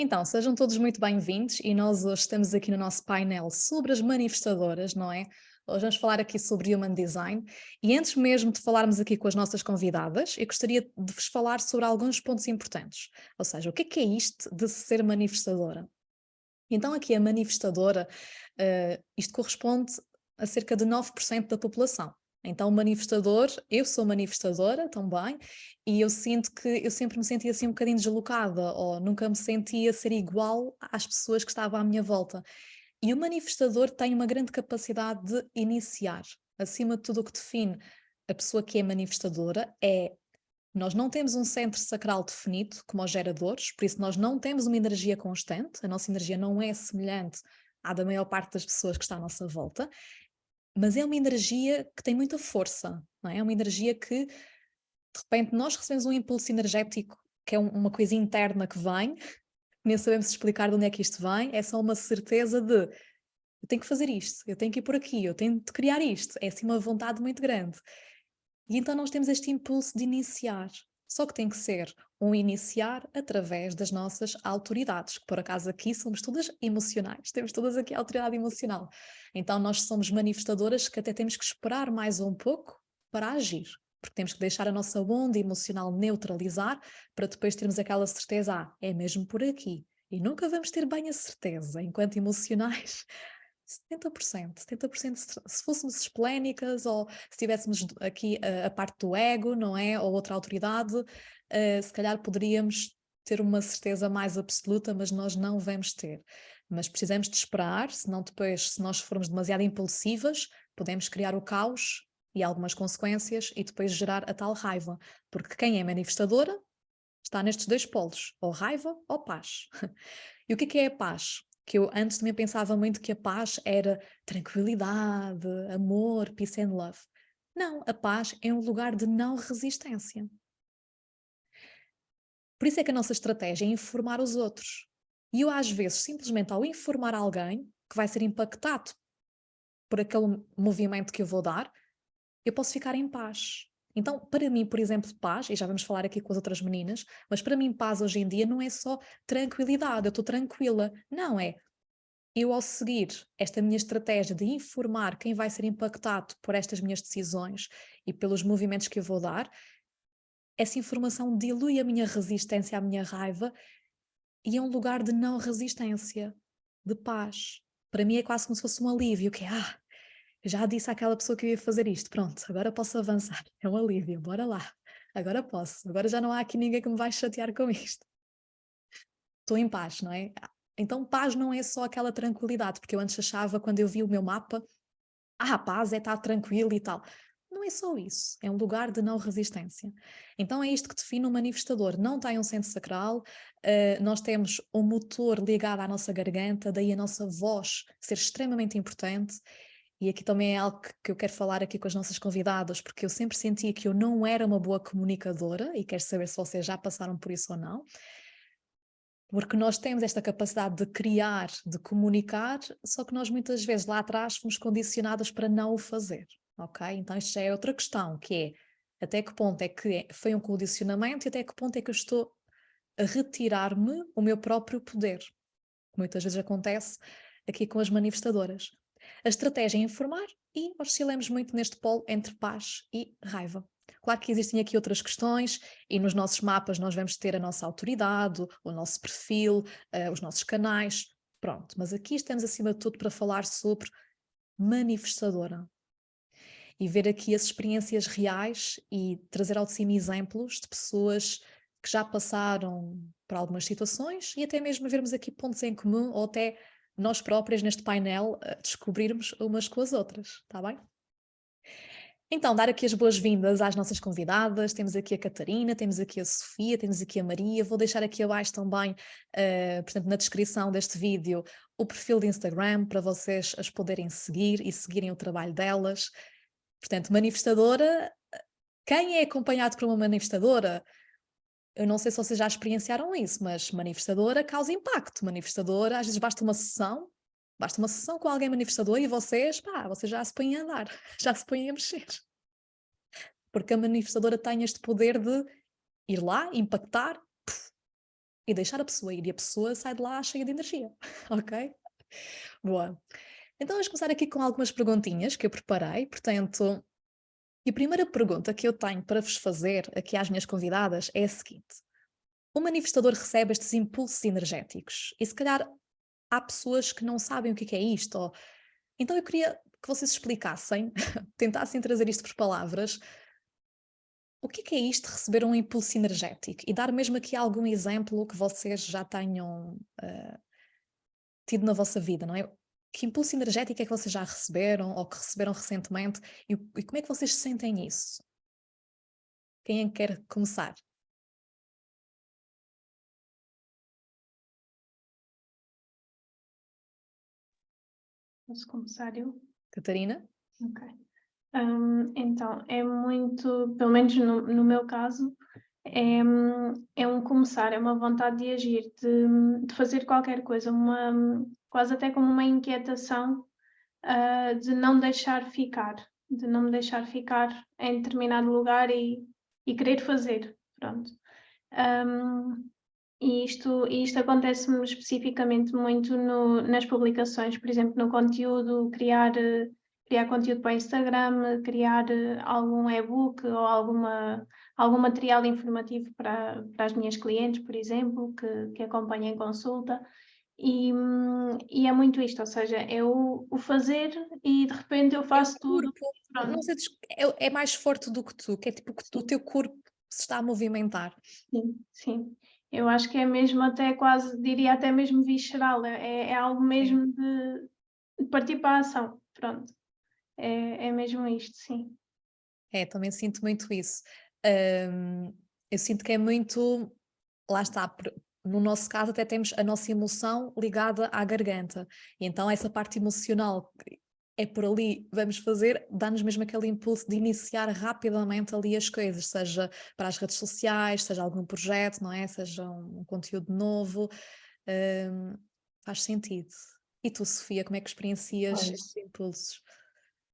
Então, sejam todos muito bem-vindos e nós hoje estamos aqui no nosso painel sobre as manifestadoras, não é? Hoje vamos falar aqui sobre Human Design e antes mesmo de falarmos aqui com as nossas convidadas, eu gostaria de vos falar sobre alguns pontos importantes. Ou seja, o que é isto de ser manifestadora? Então aqui a manifestadora, isto corresponde a cerca de 9% da população. Então o manifestador, eu sou manifestadora também, e eu sinto que eu sempre me senti assim um bocadinho deslocada, ou nunca me sentia ser igual às pessoas que estavam à minha volta. E o manifestador tem uma grande capacidade de iniciar. Acima de tudo o que define a pessoa que é manifestadora é nós não temos um centro sacral definido, como os geradores, por isso nós não temos uma energia constante, a nossa energia não é semelhante à da maior parte das pessoas que está à nossa volta, mas é uma energia que tem muita força, não é? É uma energia que, de repente, nós recebemos um impulso energético, que é uma coisa interna que vem, nem sabemos explicar de onde é que isto vem, é só uma certeza de eu tenho que fazer isto, eu tenho que ir por aqui, eu tenho de criar isto, é assim uma vontade muito grande. E então nós temos este impulso de iniciar. Só que tem que ser um iniciar através das nossas autoridades, que por acaso aqui somos todas emocionais, temos todas aqui a autoridade emocional. Então nós somos manifestadoras que até temos que esperar mais um pouco para agir, porque temos que deixar a nossa onda emocional neutralizar para depois termos aquela certeza, é mesmo por aqui. E nunca vamos ter bem a certeza, enquanto emocionais, 70%, 70% se fôssemos esplénicas ou se tivéssemos aqui a parte do ego, não é? Ou outra autoridade, se calhar poderíamos ter uma certeza mais absoluta, mas nós não vamos ter. Mas precisamos de esperar, senão depois, se nós formos demasiado impulsivas, podemos criar o caos e algumas consequências e depois gerar a tal raiva. Porque quem é manifestadora está nestes dois polos, ou raiva ou paz. E o que é a paz? Que eu antes também pensava muito que a paz era tranquilidade, amor, peace and love. Não, a paz é um lugar de não resistência. Por isso é que a nossa estratégia é informar os outros. E eu, às vezes, simplesmente ao informar alguém que vai ser impactado por aquele movimento que eu vou dar, eu posso ficar em paz. Então, para mim, por exemplo, paz, e já vamos falar aqui com as outras meninas, mas para mim, paz hoje em dia não é só tranquilidade, eu estou tranquila. Não, é eu, ao seguir esta minha estratégia de informar quem vai ser impactado por estas minhas decisões e pelos movimentos que eu vou dar, essa informação dilui a minha resistência à minha raiva e é um lugar de não resistência, de paz. Para mim é quase como se fosse um alívio, que é, já disse àquela pessoa que eu ia fazer isto, pronto, agora posso avançar. É um alívio, bora lá. Agora posso, agora já não há aqui ninguém que me vai chatear com isto. Estou em paz, não é? Então paz não é só aquela tranquilidade, porque eu antes achava, quando eu vi o meu mapa, paz é estar tranquilo e tal. Não é só isso, é um lugar de não resistência. Então é isto que define um manifestador. Não tem um centro sacral, nós temos um motor ligado à nossa garganta, daí a nossa voz ser extremamente importante. E aqui também é algo que eu quero falar aqui com as nossas convidadas, porque eu sempre senti que eu não era uma boa comunicadora e quero saber se vocês já passaram por isso ou não. Porque nós temos esta capacidade de criar, de comunicar, só que nós muitas vezes lá atrás fomos condicionadas para não o fazer, ok? Então isto já é outra questão, que é até que ponto é que foi um condicionamento e até que ponto é que eu estou a retirar-me o meu próprio poder, que muitas vezes acontece aqui com as manifestadoras. A estratégia é informar e oscilamos muito neste polo entre paz e raiva. Claro que existem aqui outras questões e nos nossos mapas nós vamos ter a nossa autoridade, o nosso perfil, os nossos canais, pronto. Mas aqui estamos acima de tudo para falar sobre manifestadora e ver aqui as experiências reais e trazer ao de cima exemplos de pessoas que já passaram por algumas situações e até mesmo vermos aqui pontos em comum ou até nós próprias neste painel descobrirmos umas com as outras, está bem? Então, dar aqui as boas-vindas às nossas convidadas. Temos aqui a Catarina, temos aqui a Sofia, temos aqui a Maria. Vou deixar aqui abaixo também, portanto, na descrição deste vídeo, o perfil de Instagram para vocês as poderem seguir e seguirem o trabalho delas. Portanto, manifestadora, quem é acompanhado por uma manifestadora, eu não sei se vocês já experienciaram isso, mas manifestadora causa impacto. Manifestadora, às vezes basta uma sessão com alguém manifestador e vocês já se põem a andar, já se põem a mexer. Porque a manifestadora tem este poder de ir lá, impactar e deixar a pessoa ir, e a pessoa sai de lá cheia de energia, ok? Boa. Então vamos começar aqui com algumas perguntinhas que eu preparei, portanto, e a primeira pergunta que eu tenho para vos fazer aqui às minhas convidadas é a seguinte: o manifestador recebe estes impulsos energéticos e se calhar há pessoas que não sabem o que é isto, então eu queria que vocês explicassem, tentassem trazer isto por palavras, o que é isto de receber um impulso energético e dar mesmo aqui algum exemplo que vocês já tenham tido na vossa vida, não é? Que impulso energético é que vocês já receberam ou que receberam recentemente e como é que vocês sentem isso? Quem é que quer começar? Posso começar eu? Catarina? Ok. Então, é muito, pelo menos no meu caso, é um começar, é uma vontade de agir, de fazer qualquer coisa, quase até como uma inquietação, de não deixar ficar, de não me deixar ficar em determinado lugar e querer fazer, pronto. E isto acontece-me especificamente muito nas publicações, por exemplo, no conteúdo, criar conteúdo para o Instagram, criar algum e-book ou algum material informativo para as minhas clientes, por exemplo, que acompanham em consulta. E é muito isto, ou seja, é o fazer e de repente eu É o faço tudo. corpo, Pronto. não sei, é mais forte do que tu, que é tipo que o teu corpo se está a movimentar. Sim, sim. Eu acho que é mesmo até quase, diria até mesmo visceral, é algo É. mesmo de partir para a ação, pronto. É mesmo isto, sim. Também sinto muito isso. Eu sinto que é muito, lá está, no nosso caso até temos a nossa emoção ligada à garganta, e então essa parte emocional que é por ali, vamos fazer, dá-nos mesmo aquele impulso de iniciar rapidamente ali as coisas, seja para as redes sociais, seja algum projeto, não é? Seja um conteúdo novo, faz sentido. E tu, Sofia, como é que experiencias Pois, estes impulsos?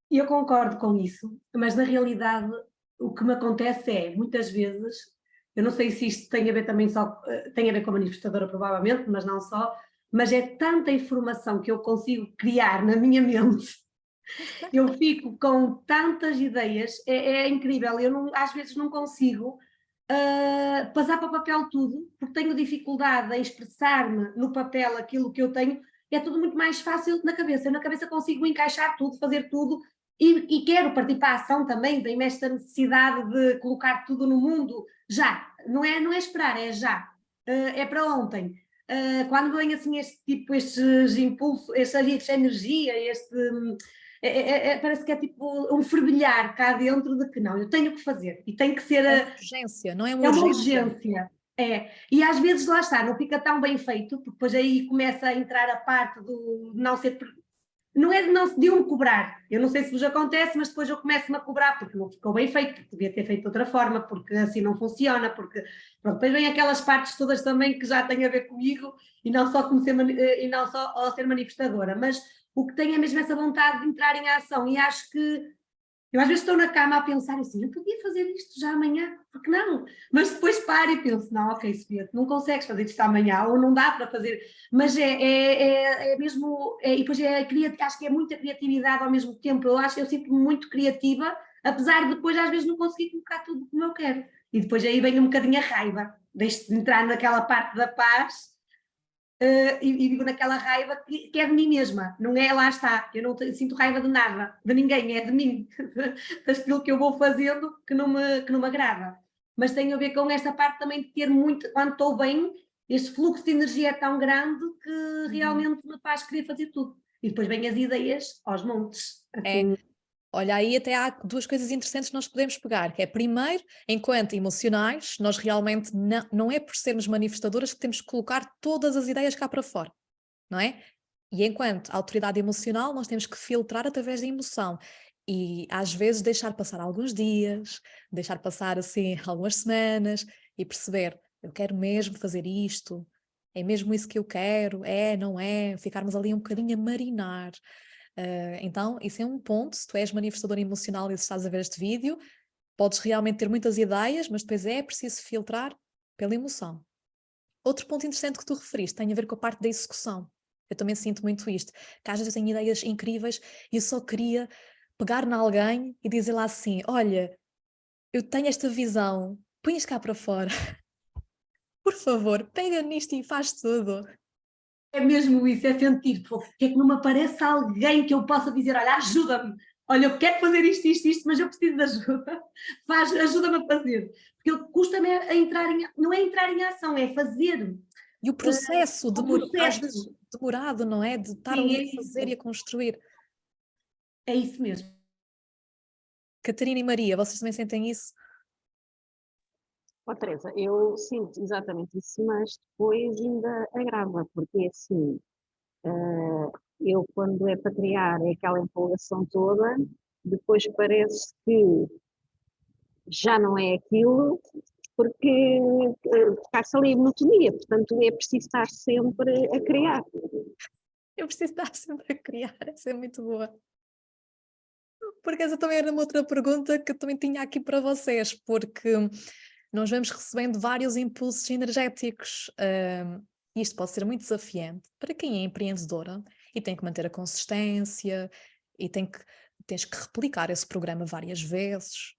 eu concordo com isso, mas na realidade o que me acontece é, muitas vezes, eu não sei se isto tem a ver também só, tem a ver com a manifestadora provavelmente, mas não só, mas é tanta informação que eu consigo criar na minha mente, eu fico com tantas ideias, é incrível, eu não, às vezes não consigo passar para o papel tudo, porque tenho dificuldade em expressar-me no papel aquilo que eu tenho, é tudo muito mais fácil na cabeça. Eu na cabeça consigo encaixar tudo, fazer tudo, e quero partir para a ação também, tem-me esta necessidade de colocar tudo no mundo já, não é esperar, é já, é para ontem. Quando vem assim este tipo, estes impulsos, esta energia, parece que é tipo um fervilhar cá dentro de que não, eu tenho que fazer e tem que ser É uma urgência, não é uma é uma urgência? urgência. É, e às vezes lá está, não fica tão bem feito, porque depois aí começa a entrar a parte do não ser, não é de não de eu me cobrar, eu não sei se vos acontece, mas depois eu começo-me a cobrar porque não ficou bem feito, porque devia ter feito de outra forma, porque assim não funciona, porque pronto, depois vem aquelas partes todas também que já têm a ver comigo e não só como ser, e não só ao ser manifestadora, mas o que tem é mesmo essa vontade de entrar em ação e acho que eu às vezes estou na cama a pensar assim, eu podia fazer isto já amanhã, porque não? Mas depois paro e penso, não, ok, Sofia, tu não consegues fazer isto amanhã, ou não dá para fazer, mas é mesmo, e depois acho que é muita criatividade ao mesmo tempo, eu sinto-me muito criativa, apesar de depois às vezes não conseguir colocar tudo como eu quero, e depois aí vem um bocadinho a raiva, deixo de entrar naquela parte da paz, e vivo naquela raiva que é de mim mesma, não é, lá está, eu não sinto raiva de nada, de ninguém, é de mim, daquilo que eu vou fazendo que não me agrada. Mas tem a ver com esta parte também de ter muito, quando estou bem, este fluxo de energia é tão grande que realmente me faz querer fazer tudo. E depois vêm as ideias aos montes, É, assim. olha, aí até há duas coisas interessantes que nós podemos pegar, que é, primeiro, enquanto emocionais, nós realmente não é por sermos manifestadoras que temos que colocar todas as ideias cá para fora, não é? E enquanto autoridade emocional, nós temos que filtrar através da emoção e às vezes deixar passar alguns dias, deixar passar assim algumas semanas e perceber, eu quero mesmo fazer isto, é mesmo isso que eu quero, é, não é, ficarmos ali um bocadinho a marinar. Então, isso é um ponto, se tu és manifestador emocional e se estás a ver este vídeo, podes realmente ter muitas ideias, mas depois é preciso filtrar pela emoção. Outro ponto interessante que tu referiste tem a ver com a parte da execução. Eu também sinto muito isto, que às vezes tenho ideias incríveis e eu só queria pegar em alguém e dizer lá assim, olha, eu tenho esta visão, põe isto cá para fora, por favor, pega nisto e faz tudo. É mesmo isso, é sentir, pô, porque é que não me aparece alguém que eu possa dizer, olha, ajuda-me, olha, eu quero fazer isto, mas eu preciso de ajuda, ajuda-me a fazer, porque custa-me a entrar não é entrar em ação, é fazer. E o processo, O às processo. vezes demorado, não é? De estar Sim, ali é a fazer e a isso, construir. é isso mesmo. Catarina e Maria, vocês também sentem isso? Ó Teresa, eu sinto exatamente isso, mas depois ainda agrava, porque é assim, eu quando é para criar é aquela empolgação toda, depois parece que já não é aquilo, porque passa ali a monotonia, portanto é preciso estar sempre a criar. Eu preciso estar sempre a criar, essa é muito boa. Porque essa também era uma outra pergunta que eu também tinha aqui para vocês, porque nós vamos recebendo vários impulsos energéticos. E isto pode ser muito desafiante para quem é empreendedora e tem que manter a consistência e tens que replicar esse programa várias vezes,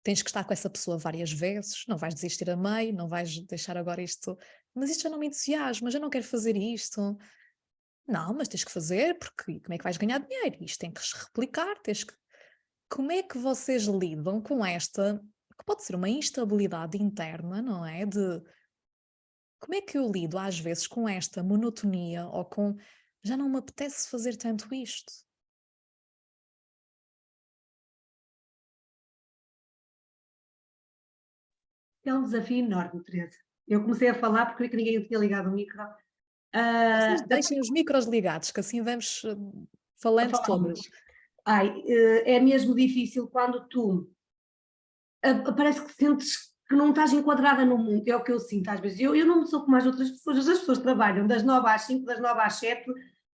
tens que estar com essa pessoa várias vezes, não vais desistir a meio, não vais deixar agora isto, mas isto já não me entusiasma, já não quero fazer isto. Não, mas tens que fazer, porque como é que vais ganhar dinheiro? Isto tem que se replicar, tens que... Como é que vocês lidam com esta, que pode ser uma instabilidade interna, não é? De como é que eu lido às vezes com esta monotonia ou com já não me apetece fazer tanto isto? É um desafio enorme, Teresa. Eu comecei a falar porque vi que ninguém tinha ligado o micro. Ah, Vocês deixem os micros ligados, que assim vamos falando todas. Ai, é mesmo difícil quando tu parece que sentes que não estás enquadrada no mundo, é o que eu sinto às vezes. Eu não sou como as outras pessoas, as pessoas trabalham das 9 às 5, das 9 às 7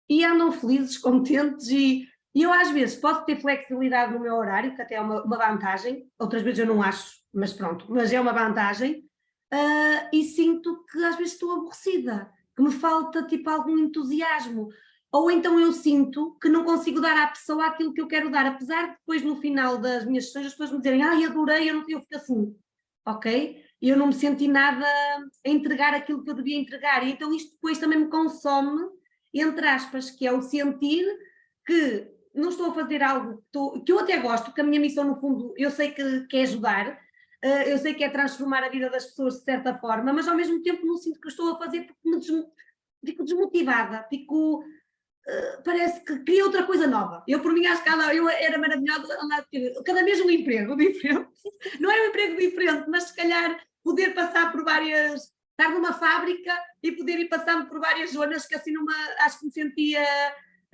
e andam felizes, contentes e eu às vezes posso ter flexibilidade no meu horário, que até é uma vantagem, outras vezes eu não acho, mas pronto, mas é uma vantagem, e sinto que às vezes estou aborrecida, que me falta tipo algum entusiasmo, ou então eu sinto que não consigo dar à pessoa aquilo que eu quero dar, apesar de depois no final das minhas sessões as pessoas me dizerem, ai adorei, eu fico assim, ok? E eu não me senti nada a entregar aquilo que eu devia entregar, e então isto depois também me consome, entre aspas, que é o sentir que não estou a fazer algo que eu até gosto, porque a minha missão no fundo eu sei que é ajudar, eu sei que é transformar a vida das pessoas de certa forma, mas ao mesmo tempo não sinto que estou a fazer porque fico desmotivada, parece que queria outra coisa nova. Eu, por mim, acho que eu era maravilhosa andar cada mês um emprego diferente. Não é um emprego diferente, mas se calhar poder passar por várias. Estar numa fábrica e poder ir passando por várias zonas, que assim acho que me sentia,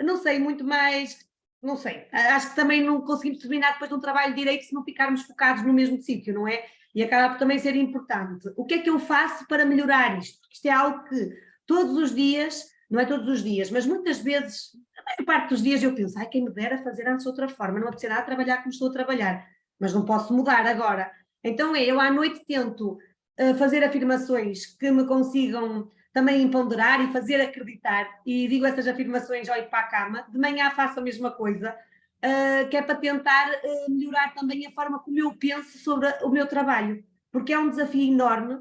não sei, muito mais. Não sei, acho que também não conseguimos terminar depois de um trabalho direito se não ficarmos focados no mesmo sítio, não é? E acaba por também ser importante. O que é que eu faço para melhorar isto? Porque isto é algo que todos os dias, não é todos os dias, mas muitas vezes, a maior parte dos dias eu penso, ai, quem me dera fazer antes de outra forma, não apetece nada trabalhar como estou a trabalhar, mas não posso mudar agora. Então eu à noite tento fazer afirmações que me consigam também empoderar e fazer acreditar, e digo essas afirmações ao ir para a cama, de manhã faço a mesma coisa, que é para tentar melhorar também a forma como eu penso sobre o meu trabalho, porque é um desafio enorme.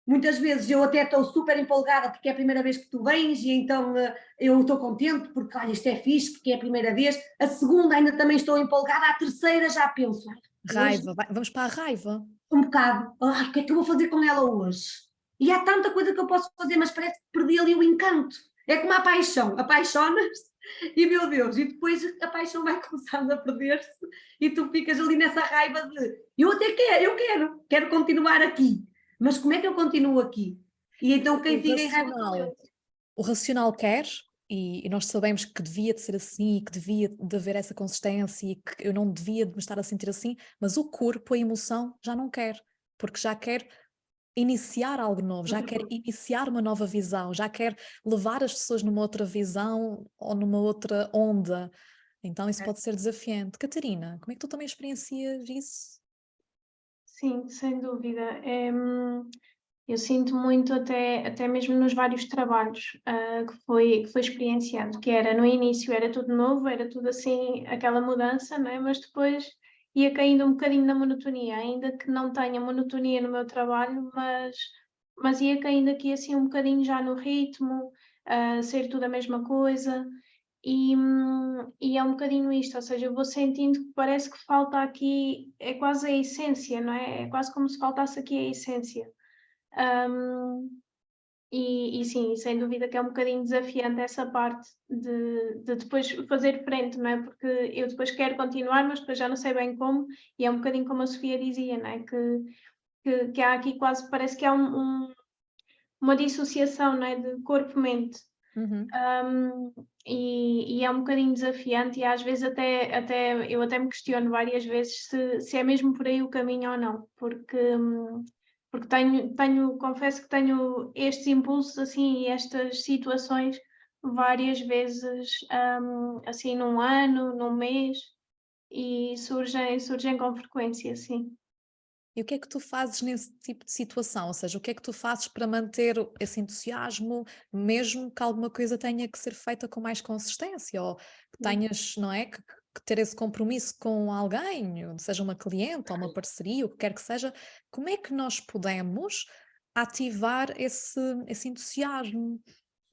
Muitas vezes eu até estou super empolgada porque é a primeira vez que tu vens e então eu estou contente porque olha, isto é fixe, porque é a primeira vez. A segunda ainda também estou empolgada, a terceira já penso, hoje Raiva, vamos para a raiva. um bocado, o que é que eu vou fazer com ela hoje? E há tanta coisa que eu posso fazer, mas parece que perdi ali o encanto. É como a paixão, apaixonas e meu Deus, e depois a paixão vai começando a perder-se e tu ficas ali nessa raiva de eu até quero continuar aqui, mas como é que eu continuo aqui? E então quem fica em raiva sou eu. O racional quer, e nós sabemos que devia de ser assim, e que devia de haver essa consistência, e que eu não devia de me estar a sentir assim, mas o corpo, a emoção, já não quer, porque já quer iniciar algo novo, já quer iniciar uma nova visão, já quer levar as pessoas numa outra visão ou numa outra onda. Então isso pode ser desafiante. Catarina, como é que tu também experiencias isso? Sim, sem dúvida. Eu sinto muito até mesmo nos vários trabalhos que foi experienciando, que era no início era tudo novo, era tudo assim, aquela mudança, não é? Mas depois ia caindo um bocadinho na monotonia, ainda que não tenha monotonia no meu trabalho, mas ia caindo aqui assim um bocadinho já no ritmo, ser tudo a mesma coisa. E é um bocadinho isto, ou seja, eu vou sentindo que parece que falta aqui, é quase a essência, não é? É quase como se faltasse aqui a essência. E sim, sem dúvida que é um bocadinho desafiante essa parte de depois fazer frente, não é? Porque eu depois quero continuar, mas depois já não sei bem como, e é um bocadinho como a Sofia dizia, não é? Que há aqui quase, parece que há uma dissociação, não é? De corpo-mente. Uhum. E é um bocadinho desafiante e às vezes eu até me questiono várias vezes se é mesmo por aí o caminho ou não, porque confesso que tenho estes impulsos assim e estas situações várias vezes, assim num ano, num mês, e surgem com frequência, sim. E o que é que tu fazes nesse tipo de situação? Ou seja, o que é que tu fazes para manter esse entusiasmo, mesmo que alguma coisa tenha que ser feita com mais consistência, ou que tenhas, não é, que ter esse compromisso com alguém, seja uma cliente ou uma parceria, o que quer que seja, como é que nós podemos ativar esse entusiasmo?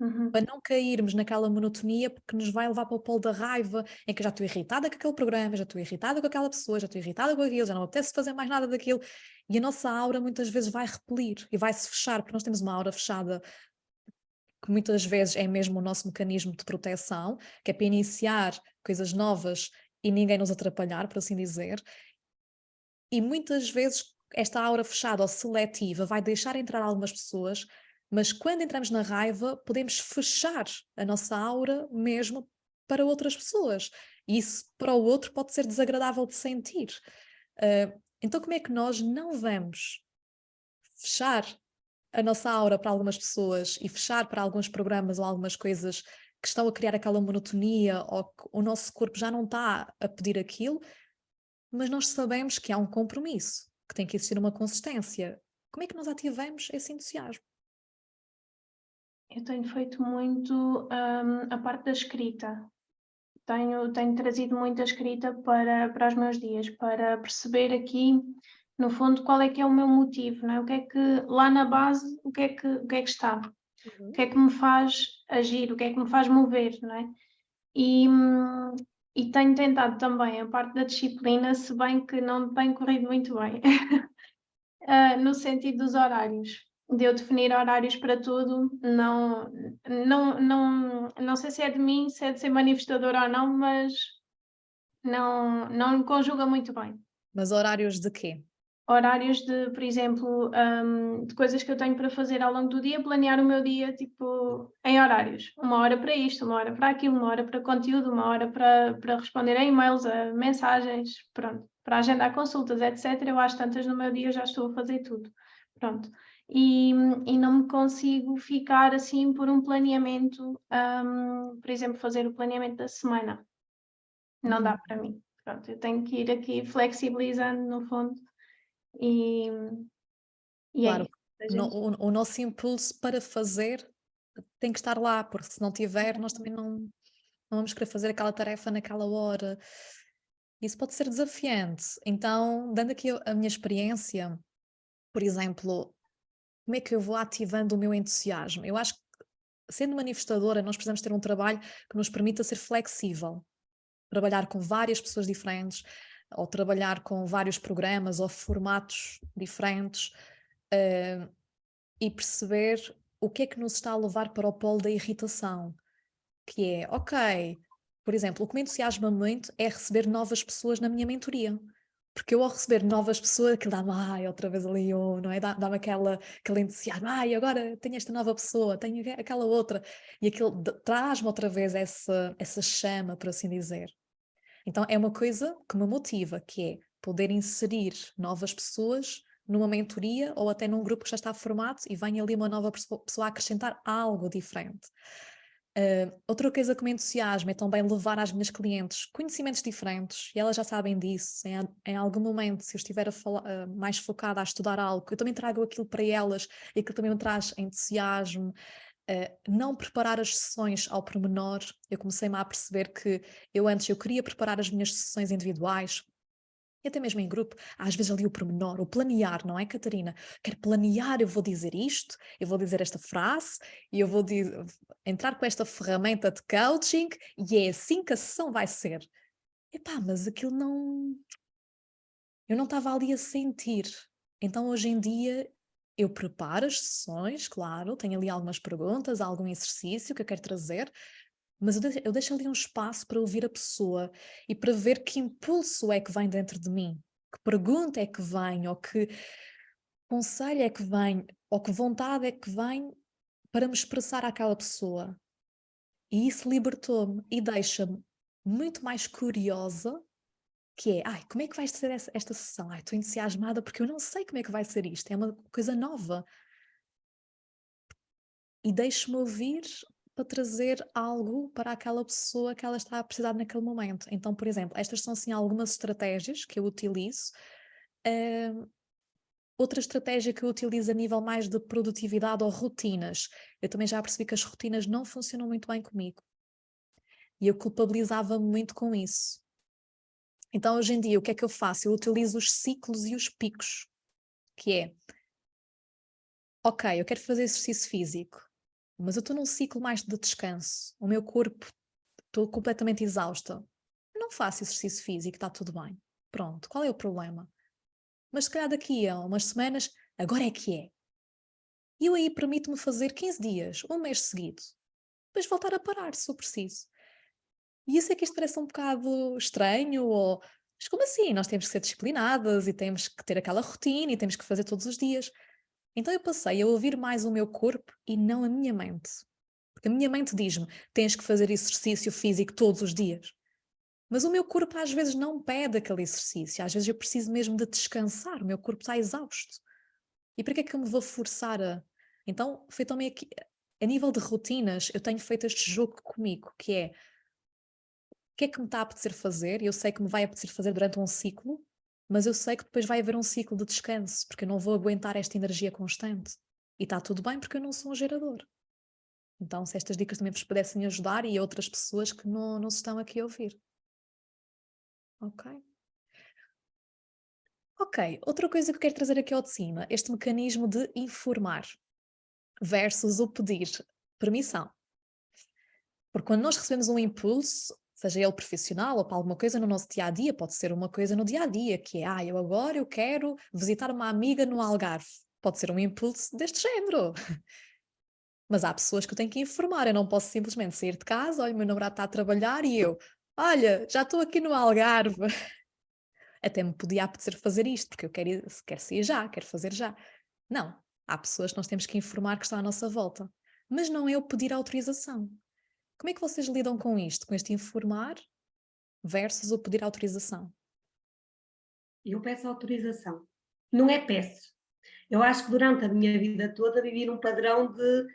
Uhum. Para não cairmos naquela monotonia porque nos vai levar para o polo da raiva, em que eu já estou irritada com aquele programa, já estou irritada com aquela pessoa, já estou irritada com aquilo, já não me apetece fazer mais nada daquilo, e a nossa aura muitas vezes vai repelir e vai-se fechar, porque nós temos uma aura fechada que muitas vezes é mesmo o nosso mecanismo de proteção, que é para iniciar coisas novas e ninguém nos atrapalhar, por assim dizer, e muitas vezes esta aura fechada ou seletiva vai deixar entrar algumas pessoas, mas quando entramos na raiva, podemos fechar a nossa aura mesmo para outras pessoas. E isso para o outro pode ser desagradável de sentir. Então, como é que nós não vamos fechar a nossa aura para algumas pessoas e fechar para alguns programas ou algumas coisas que estão a criar aquela monotonia ou que o nosso corpo já não está a pedir aquilo, mas nós sabemos que há um compromisso, que tem que existir uma consistência. Como é que nós ativamos esse entusiasmo? Eu tenho feito muito a parte da escrita. Tenho trazido muita escrita para os meus dias, para perceber aqui, no fundo, qual é que é o meu motivo, não é? O que é que, lá na base, o que é que está? O que é que me faz agir? O que é que me faz mover, não é? E tenho tentado também a parte da disciplina, se bem que não tem corrido muito bem, no sentido dos horários. De eu definir horários para tudo, não sei se é de mim, se é de ser manifestadora ou não, mas não conjuga muito bem. Mas horários de quê? Horários de, por exemplo, de coisas que eu tenho para fazer ao longo do dia, planear o meu dia, tipo, em horários. 1 hora para isto, 1 hora para aquilo, 1 hora para conteúdo, 1 hora para responder a e-mails, a mensagens, pronto, para agendar consultas, etc. Eu às tantas no meu dia já estou a fazer tudo, pronto. E não me consigo ficar assim por um planeamento, por exemplo, fazer o planeamento da semana. Não dá para mim. Pronto, eu tenho que ir aqui flexibilizando, no fundo, e, e é Claro, isso. A gente, o nosso impulso para fazer tem que estar lá, porque se não tiver, nós também não vamos querer fazer aquela tarefa naquela hora. Isso pode ser desafiante. Então, dando aqui a minha experiência, por exemplo, como é que eu vou ativando o meu entusiasmo? Eu acho que, sendo manifestadora, nós precisamos ter um trabalho que nos permita ser flexível. Trabalhar com várias pessoas diferentes, ou trabalhar com vários programas ou formatos diferentes, e perceber o que é que nos está a levar para o polo da irritação, que é, ok, por exemplo, o que me entusiasma muito é receber novas pessoas na minha mentoria. Porque eu ao receber novas pessoas, aquilo dá-me, ai, outra vez ali, não é? Dá-me aquele entusiasmo, ai, agora tenho esta nova pessoa, tenho aquela outra, e aquilo traz-me outra vez essa chama, por assim dizer. Então é uma coisa que me motiva, que é poder inserir novas pessoas numa mentoria ou até num grupo que já está formado e vem ali uma nova pessoa a acrescentar algo diferente. Outra coisa que me entusiasma é também levar às minhas clientes conhecimentos diferentes, e elas já sabem disso. Em algum momento, se eu estiver mais focada a estudar algo, eu também trago aquilo para elas, e aquilo também me traz entusiasmo. Não preparar as sessões ao pormenor. Eu comecei-me a perceber que eu queria preparar as minhas sessões individuais, e até mesmo em grupo, às vezes ali o pormenor, o planear, não é, Catarina? Quero planear, eu vou dizer isto, eu vou dizer esta frase, e eu vou entrar com esta ferramenta de coaching, e é assim que a sessão vai ser. Epá, mas aquilo não... Eu não estava ali a sentir. Então, hoje em dia, eu preparo as sessões, claro, tenho ali algumas perguntas, algum exercício que eu quero trazer, mas eu deixo ali um espaço para ouvir a pessoa e para ver que impulso é que vem dentro de mim, que pergunta é que vem, ou que conselho é que vem, ou que vontade é que vem para me expressar àquela pessoa. E isso libertou-me e deixa-me muito mais curiosa, que é, como é que vai ser esta sessão? Estou entusiasmada porque eu não sei como é que vai ser isto, é uma coisa nova. E deixo-me ouvir para trazer algo para aquela pessoa que ela está a precisar naquele momento. Então, por exemplo, estas são sim algumas estratégias que eu utilizo. Outra estratégia que eu utilizo a nível mais de produtividade ou rotinas. Eu também já percebi que as rotinas não funcionam muito bem comigo. E eu culpabilizava-me muito com isso. Então, hoje em dia, o que é que eu faço? Eu utilizo os ciclos e os picos, que é, ok, eu quero fazer exercício físico, mas eu estou num ciclo mais de descanso. O meu corpo, estou completamente exausta. Eu não faço exercício físico, está tudo bem. Pronto, qual é o problema? Mas se calhar daqui a umas semanas, agora é que é. E eu aí permito-me fazer 15 dias, um mês seguido. Depois voltar a parar, se for preciso. E isso é que isto parece um bocado estranho, ou... Mas como assim? Nós temos que ser disciplinadas e temos que ter aquela rotina e temos que fazer todos os dias. Então eu passei a ouvir mais o meu corpo e não a minha mente. Porque a minha mente diz-me, tens que fazer exercício físico todos os dias. Mas o meu corpo às vezes não pede aquele exercício. Às vezes eu preciso mesmo de descansar. O meu corpo está exausto. E para que é que eu me vou forçar a... Então, foi também aqui... A nível de rotinas, eu tenho feito este jogo comigo, que é... O que é que me está a apetecer fazer? Eu sei que me vai apetecer fazer durante um ciclo, mas eu sei que depois vai haver um ciclo de descanso, porque eu não vou aguentar esta energia constante. E está tudo bem porque eu não sou um gerador. Então, se estas dicas também vos pudessem ajudar, e outras pessoas que não se estão aqui a ouvir. Ok? Ok, outra coisa que eu quero trazer aqui ao de cima, este mecanismo de informar versus o pedir permissão. Porque quando nós recebemos um impulso, seja ele profissional ou para alguma coisa no nosso dia-a-dia, pode ser uma coisa no dia-a-dia, que é, eu quero visitar uma amiga no Algarve. Pode ser um impulso deste género. Mas há pessoas que eu tenho que informar, eu não posso simplesmente sair de casa, olha, o meu namorado está a trabalhar e eu, olha, já estou aqui no Algarve. Até me podia apetecer fazer isto, porque eu quero sair já, quero fazer já. Não, há pessoas que nós temos que informar que estão à nossa volta. Mas não é eu pedir autorização. Como é que vocês lidam com isto? Com este informar versus o pedir autorização? Eu peço autorização. Não é peço. Eu acho que durante a minha vida toda vivi num padrão de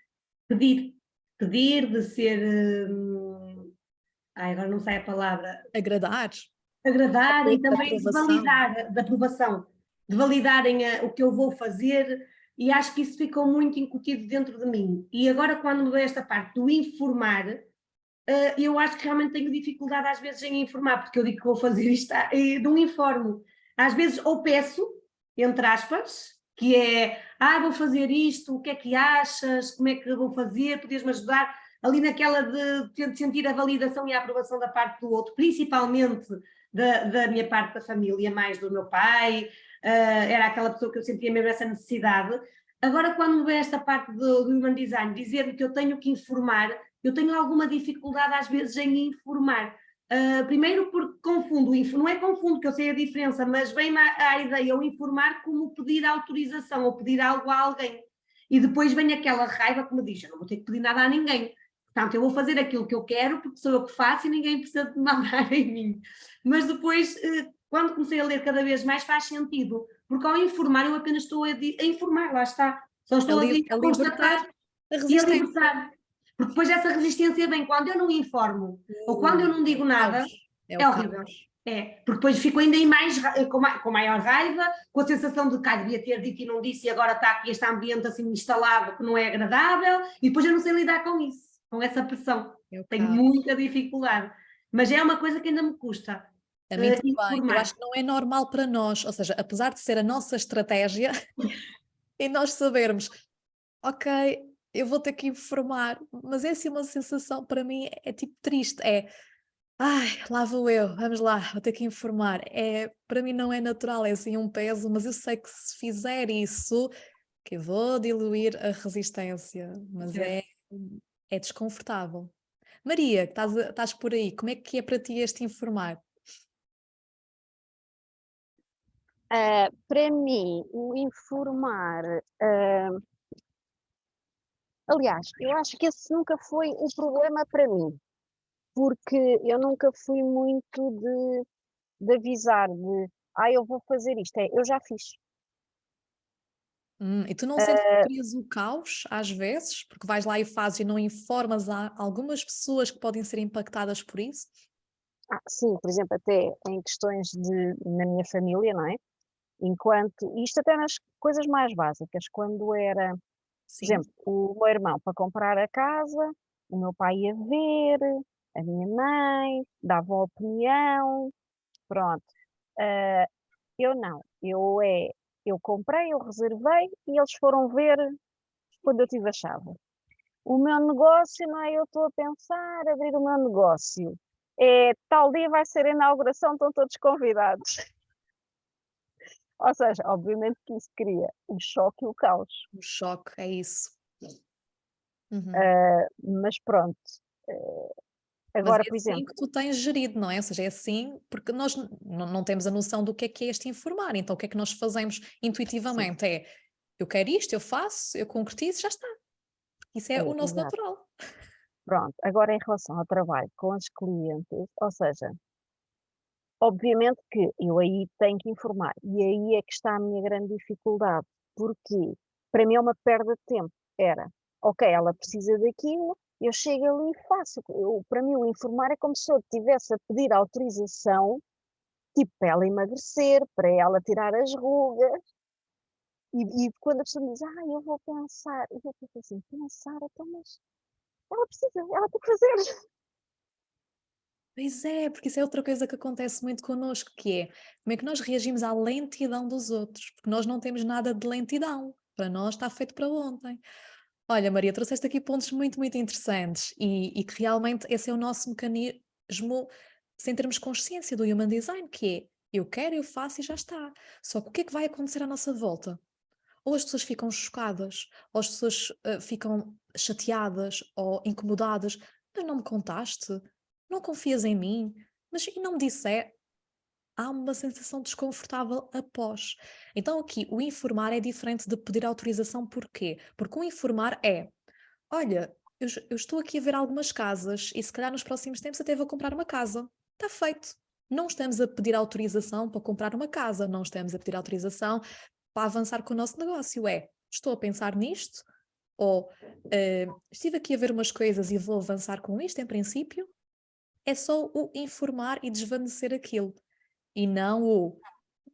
pedir. Pedir, de ser... agora não sai a palavra. Agradar? Agradar e Da também de aprovação. validar, da aprovação. De validarem o que eu vou fazer, e acho que isso ficou muito incutido dentro de mim. E agora, quando me dou esta parte do informar, eu acho que realmente tenho dificuldade às vezes em informar, porque eu digo que vou fazer isto e não informo. Às vezes ou peço, entre aspas, que é, vou fazer isto, o que é que achas, como é que vou fazer, podias-me ajudar, ali naquela de sentir a validação e a aprovação da parte do outro, principalmente da minha parte da família, mais do meu pai, era aquela pessoa que eu sentia mesmo essa necessidade. Agora, quando me vê esta parte do Human Design, dizer-me que eu tenho que informar, eu tenho alguma dificuldade às vezes em informar. Primeiro porque confundo, não é confundo que eu sei a diferença, mas vem-me à ideia o informar como pedir autorização ou pedir algo a alguém. E depois vem aquela raiva que me diz, eu não vou ter que pedir nada a ninguém. Portanto, eu vou fazer aquilo que eu quero porque sou eu que faço e ninguém precisa de mandar em mim. Mas depois, quando comecei a ler cada vez mais, faz sentido. Porque ao informar, eu apenas estou a informar, lá está. Só estou a libertar constatar a e a resistência. libertar. Porque depois essa resistência vem quando eu não informo ou quando eu não digo nada, É é o horrível. caos. É, porque depois fico ainda em mais, com maior raiva, com a sensação de que devia ter dito e não disse, e agora está aqui este ambiente assim instalado que não é agradável, e depois eu não sei lidar com isso, com essa pressão. É o Tenho caos. muita dificuldade. Mas é uma coisa que ainda me custa. A mim também. Eu informar. acho que não é normal para nós, ou seja, apesar de ser a nossa estratégia e nós sabermos, ok, eu vou ter que informar, mas é assim uma sensação, para mim, é tipo triste, ai, lá vou eu, vamos lá, vou ter que informar. Para mim não é natural, é assim um peso, mas eu sei que se fizer isso, que eu vou diluir a resistência, mas Certo. é desconfortável. Maria, que estás por aí, como é que é para ti este informar? Para mim, o informar, aliás, eu acho que esse nunca foi o problema para mim, porque eu nunca fui muito de avisar, eu vou fazer isto, eu já fiz. E tu não sentes que crias o caos às vezes, porque vais lá e fazes e não informas algumas pessoas que podem ser impactadas por isso? Sim, por exemplo, até em questões na minha família, não é? Isto até nas coisas mais básicas, quando era, por Sim. exemplo, o meu irmão para comprar a casa, o meu pai ia ver, a minha mãe dava opinião, pronto. Eu não, eu comprei, eu reservei e eles foram ver quando eu tive a chave. O meu negócio, não é? Eu estou a pensar abrir o meu negócio. Tal dia vai ser a inauguração, estão todos convidados. Ou seja, obviamente que isso cria o choque e o caos. O choque, é isso. Uhum. Mas pronto. Mas Agora, é por assim exemplo, que tu tens gerido, não é? Ou seja, é assim, porque nós não temos a noção do que é este informar, então o que é que nós fazemos intuitivamente? Eu quero isto, eu faço, eu concretizo, já está. Isso é o nosso exato. natural. Pronto. Agora, em relação ao trabalho com os clientes, ou seja, obviamente que eu aí tenho que informar. E aí é que está a minha grande dificuldade. Porque para mim é uma perda de tempo. Ok, ela precisa daquilo, eu chego ali e faço. Para mim, o informar é como se eu estivesse a pedir autorização, tipo, para ela emagrecer, para ela tirar as rugas. E quando a pessoa me diz, eu vou pensar, eu fico assim, pensar, então, mas ela precisa, ela tem que fazer. Pois é, porque isso é outra coisa que acontece muito connosco, que é como é que nós reagimos à lentidão dos outros, porque nós não temos nada de lentidão. Para nós está feito para ontem. Olha, Maria, trouxeste aqui pontos muito, muito interessantes e que realmente esse é o nosso mecanismo sem termos consciência do human design, que é eu quero, eu faço e já está. Só que o que é que vai acontecer à nossa volta? Ou as pessoas ficam chocadas, ou as pessoas ficam chateadas ou incomodadas. Mas não me contaste? Não confias em mim? Mas e não me disse? Há uma sensação desconfortável após. Então aqui, o informar é diferente de pedir autorização, porquê? Porque o informar olha, eu estou aqui a ver algumas casas e se calhar nos próximos tempos até vou comprar uma casa. Está feito. Não estamos a pedir autorização para comprar uma casa, não estamos a pedir autorização para avançar com o nosso negócio. Estou a pensar nisto, ou estive aqui a ver umas coisas e vou avançar com isto em princípio. É só o informar e desvanecer aquilo. E não o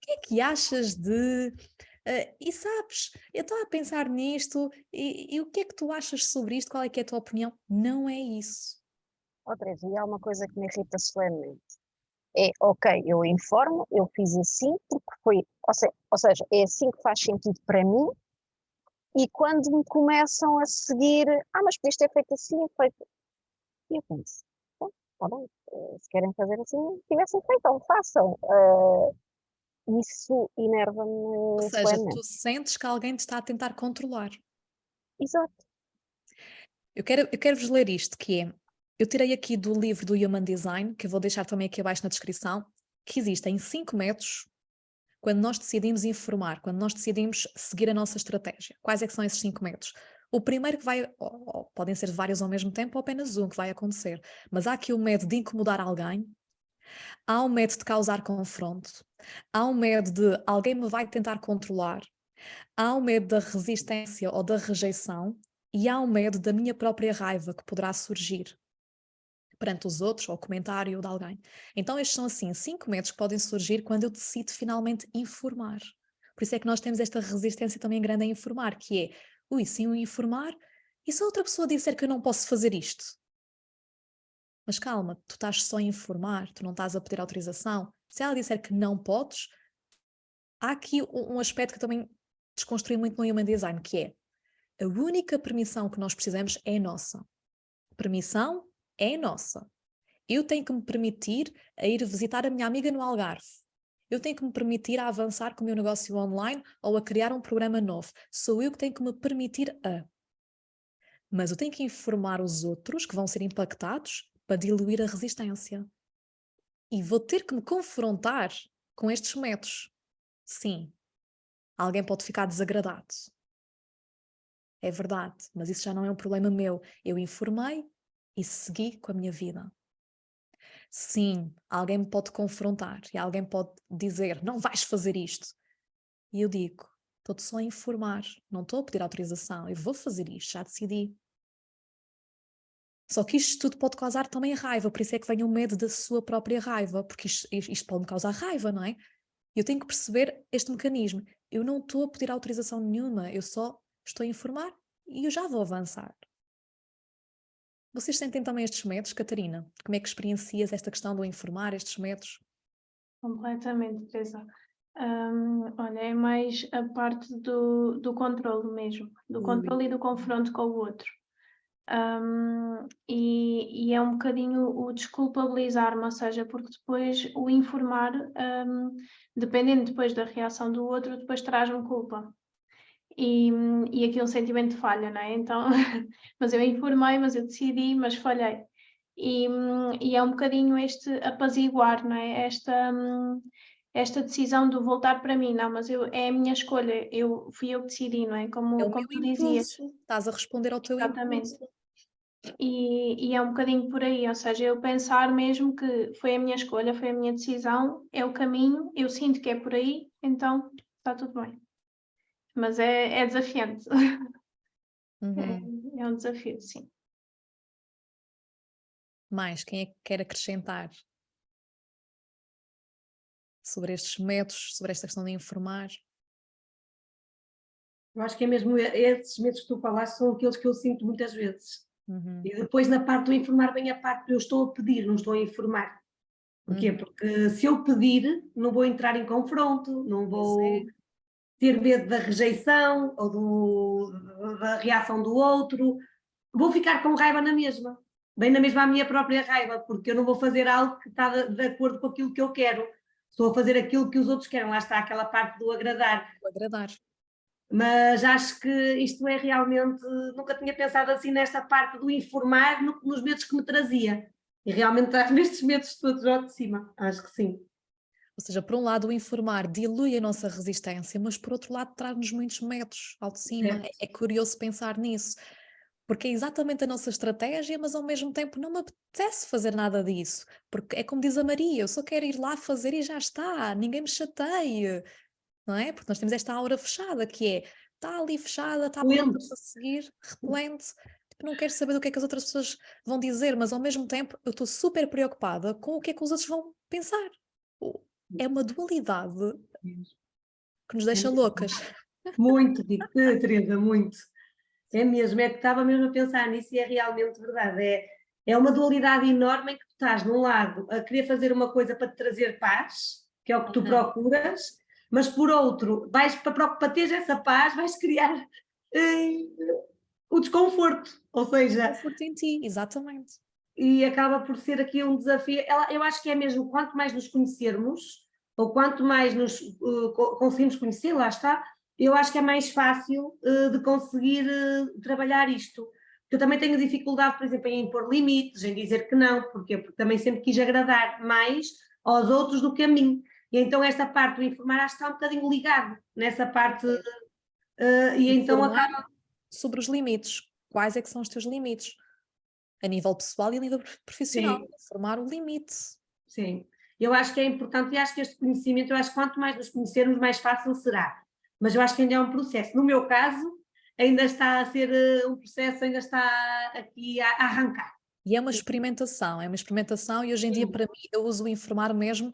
que é que achas de. E sabes, eu estava a pensar nisto, e o que é que tu achas sobre isto? Qual é que é a tua opinião? Não é isso. Outra vez, e há uma coisa que me irrita solenemente. Ok, eu informo, eu fiz assim, porque foi, ou seja, é assim que faz sentido para mim, e quando me começam a seguir, mas podias ter feito assim, feito. E eu penso, está bem, se querem fazer assim, tivessem feito, ou façam. Isso Ou enerva-me seja, solenemente. tu sentes que alguém te está a tentar controlar. Exato. Eu quero-vos ler isto, que é, eu tirei aqui do livro do Human Design, que eu vou deixar também aqui abaixo na descrição, que existem 5 métodos quando nós decidimos informar, quando nós decidimos seguir a nossa estratégia. Quais é que são esses 5 métodos? O primeiro que vai, ou podem ser vários ao mesmo tempo, ou apenas um que vai acontecer. Mas há aqui o medo de incomodar alguém, há o medo de causar confronto, há o medo de alguém me vai tentar controlar, há o medo da resistência ou da rejeição, e há um medo da minha própria raiva que poderá surgir perante os outros ou o comentário de alguém. Então estes são assim 5 medos que podem surgir quando eu decido finalmente informar. Por isso é que nós temos esta resistência também grande a informar, que é, ui, se eu informar, e se a outra pessoa disser que eu não posso fazer isto? Mas calma, tu estás só a informar, tu não estás a pedir autorização. Se ela disser que não podes, há aqui um aspecto que eu também desconstruí muito no Human Design, que é a única permissão que nós precisamos é nossa. Permissão é nossa. Eu tenho que me permitir a ir visitar a minha amiga no Algarve. Eu tenho que me permitir a avançar com o meu negócio online ou a criar um programa novo. Sou eu que tenho que me permitir a. Mas eu tenho que informar os outros que vão ser impactados para diluir a resistência. E vou ter que me confrontar com estes métodos. Sim, alguém pode ficar desagradado. É verdade, mas isso já não é um problema meu. Eu informei e segui com a minha vida. Sim, alguém me pode confrontar e alguém pode dizer, não vais fazer isto. E eu digo, estou-te só a informar, não estou a pedir autorização, eu vou fazer isto, já decidi. Só que isto tudo pode causar também raiva, por isso é que vem o medo da sua própria raiva, porque isto pode me causar raiva, não é? Eu tenho que perceber este mecanismo. Eu não estou a pedir autorização nenhuma, eu só estou a informar e eu já vou avançar. Vocês sentem também estes medos, Catarina? Como é que experiencias esta questão do informar, estes medos? Completamente, Teresa. Olha, é mais a parte do controle mesmo, do controle e do confronto com o outro. E é um bocadinho o desculpabilizar-me, ou seja, porque depois o informar, dependendo depois da reação do outro, depois traz-me culpa. E aqui um sentimento de falha, não é? Então, mas eu informei, mas eu decidi, mas falhei. E é um bocadinho este apaziguar, não é? Esta decisão de voltar para mim, não, mas é a minha escolha, fui eu que decidi, não é? É o Como meu tu dizias. impulso, estás a responder ao teu Exatamente. impulso. E é um bocadinho por aí, ou seja, eu pensar mesmo que foi a minha escolha, foi a minha decisão, é o caminho, eu sinto que é por aí, então está tudo bem. Mas é desafiante. Uhum. É um desafio, sim. Mais, quem é que quer acrescentar sobre estes métodos, sobre esta questão de informar? Eu acho que é mesmo esses medos que tu falaste são aqueles que eu sinto muitas vezes. Uhum. E depois na parte do informar, bem a parte do eu estou a pedir, não estou a informar. Porquê? Uhum. Porque se eu pedir, não vou entrar em confronto, não vou ter medo da rejeição ou da reação do outro, vou ficar com raiva na mesma, bem na mesma a minha própria raiva, porque eu não vou fazer algo que está de acordo com aquilo que eu quero, estou a fazer aquilo que os outros querem, lá está aquela parte do agradar. Vou agradar. Mas acho que isto é realmente, nunca tinha pensado assim nesta parte do informar nos medos que me trazia, e realmente traz-me estes medos todos lá de cima, acho que sim. Ou seja, por um lado o informar dilui a nossa resistência, mas por outro lado traz-nos muitos metros ao de cima. Certo. É curioso pensar nisso, porque é exatamente a nossa estratégia, mas ao mesmo tempo não me apetece fazer nada disso, porque é como diz a Maria, eu só quero ir lá fazer e já está, ninguém me chateie, não é? Porque nós temos esta aura fechada que é, está ali fechada, está pronta Repelente. para seguir, repelente, tipo, não quero saber do que é que as outras pessoas vão dizer, mas ao mesmo tempo eu estou super preocupada com o que é que os outros vão pensar. É uma dualidade que nos deixa loucas. Muito, Teresa, muito. É mesmo, é que estava mesmo a pensar nisso e é realmente verdade. É uma dualidade enorme em que tu estás, de um lado, a querer fazer uma coisa para te trazer paz, que é o que tu procuras, mas por outro, para teres essa paz, vais criar o desconforto, ou seja, Conforto em ti, exatamente. e acaba por ser aqui um desafio. Eu acho que é mesmo quanto mais nos conhecermos, ou quanto mais nos conseguimos conhecer, lá está, eu acho que é mais fácil de conseguir trabalhar isto. Porque eu também tenho dificuldade, por exemplo, em impor limites, em dizer que não, porque também sempre quis agradar mais aos outros do que a mim. E então esta parte do informar acho que está um bocadinho ligado nessa parte, e então Informar acaba. sobre os limites. Quais é que são os teus limites? A nível pessoal e a nível profissional. Sim. Informar o limite. Sim, eu acho que é importante e acho que este conhecimento, eu acho que quanto mais nos conhecermos, mais fácil será. Mas eu acho que ainda é um processo. No meu caso, ainda está a ser um processo, ainda está aqui a arrancar. E é uma experimentação e hoje em dia Sim. para mim eu uso o informar mesmo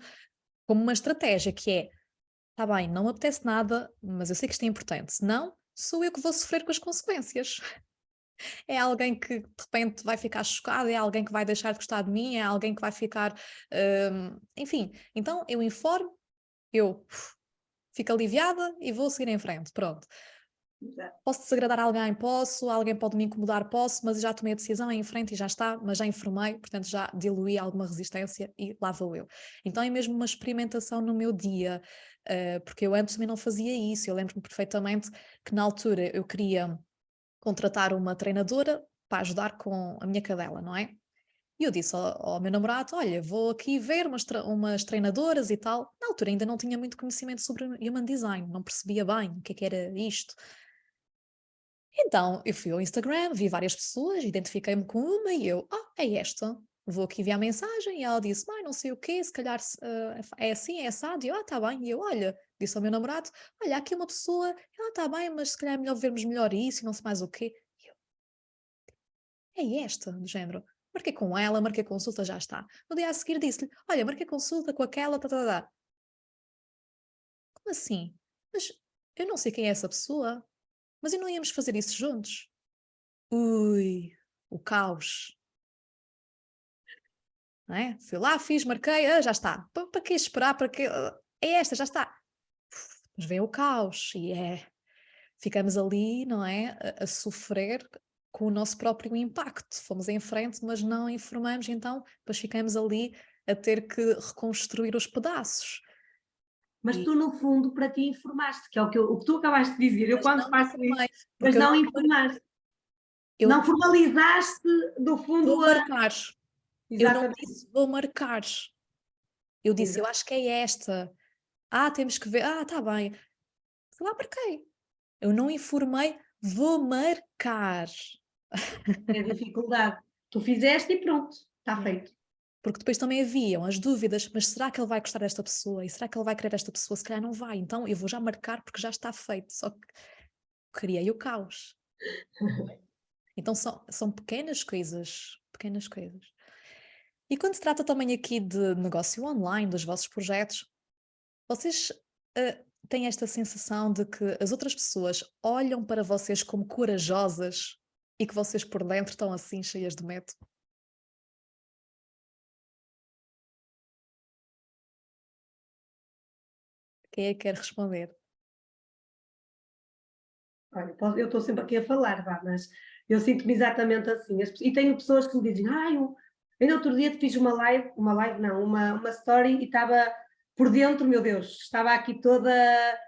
como uma estratégia, que é, está bem, não me apetece nada, mas eu sei que isto é importante, senão sou eu que vou sofrer com as consequências. É alguém que de repente vai ficar chocado, é alguém que vai deixar de gostar de mim, é alguém que vai ficar, enfim, então eu informo, eu fico aliviada e vou seguir em frente, pronto. Exato. Posso desagradar alguém? Posso, alguém pode me incomodar? Posso, mas já tomei a decisão, é em frente e já está, mas já informei, portanto já diluí alguma resistência e lá vou eu. Então é mesmo uma experimentação no meu dia, porque eu antes também não fazia isso, eu lembro-me perfeitamente que na altura eu queria contratar uma treinadora para ajudar com a minha cadela, não é? E eu disse ao meu namorado, olha, vou aqui ver umas treinadoras e tal. Na altura ainda não tinha muito conhecimento sobre Human Design, não percebia bem o que era isto. Então, eu fui ao Instagram, vi várias pessoas, identifiquei-me com uma e eu, é esta. Vou aqui enviar mensagem e ela disse, não sei o quê, se calhar é assim, é assado. E eu, está bem. E eu, olha, disse ao meu namorado, olha, aqui uma pessoa, ela está bem, mas se calhar é melhor vermos melhor isso e não sei mais o quê. E eu, é esta, do género. Marquei com ela, marquei consulta, já está. No dia a seguir disse-lhe, olha, marquei consulta com aquela, tá. Como assim? Mas eu não sei quem é essa pessoa. Mas e não íamos fazer isso juntos? Ui, o caos. Não é? Fui lá, fiz, marquei, já está. Para que esperar? Para que... é esta, já está. Mas vem o caos e ficamos ali, não é? A sofrer com o nosso próprio impacto. Fomos em frente, mas não informamos, então depois ficamos ali a ter que reconstruir os pedaços. Mas E, tu, no fundo, para ti informaste, que é o que tu acabaste de dizer. Eu, mas quando não faço isso, informei, mas porque eu não informaste. eu Não formalizaste, do fundo, vou marcar. Eu não Exatamente. disse vou marcar. Eu disse, eu Exato. acho que é esta. Temos que ver. Está bem. Fui lá, marquei. Eu não informei, vou marcar. É dificuldade. Tu fizeste e pronto, está Yeah. feito. Porque depois também haviam as dúvidas, mas será que ele vai gostar desta pessoa? E será que ele vai querer esta pessoa? Se calhar não vai. Então eu vou já marcar porque já está feito. Só que criei o caos. Então são pequenas coisas. Pequenas coisas. E quando se trata também aqui de negócio online, dos vossos projetos, vocês têm esta sensação de que as outras pessoas olham para vocês como corajosas e que vocês por dentro estão assim cheias de medo? Quem é que quer responder? Olha, eu estou sempre aqui a falar, vá, mas eu sinto-me exatamente assim. E tenho pessoas que me dizem, ainda outro dia te fiz uma live não, uma story e estava por dentro, meu Deus, estava aqui toda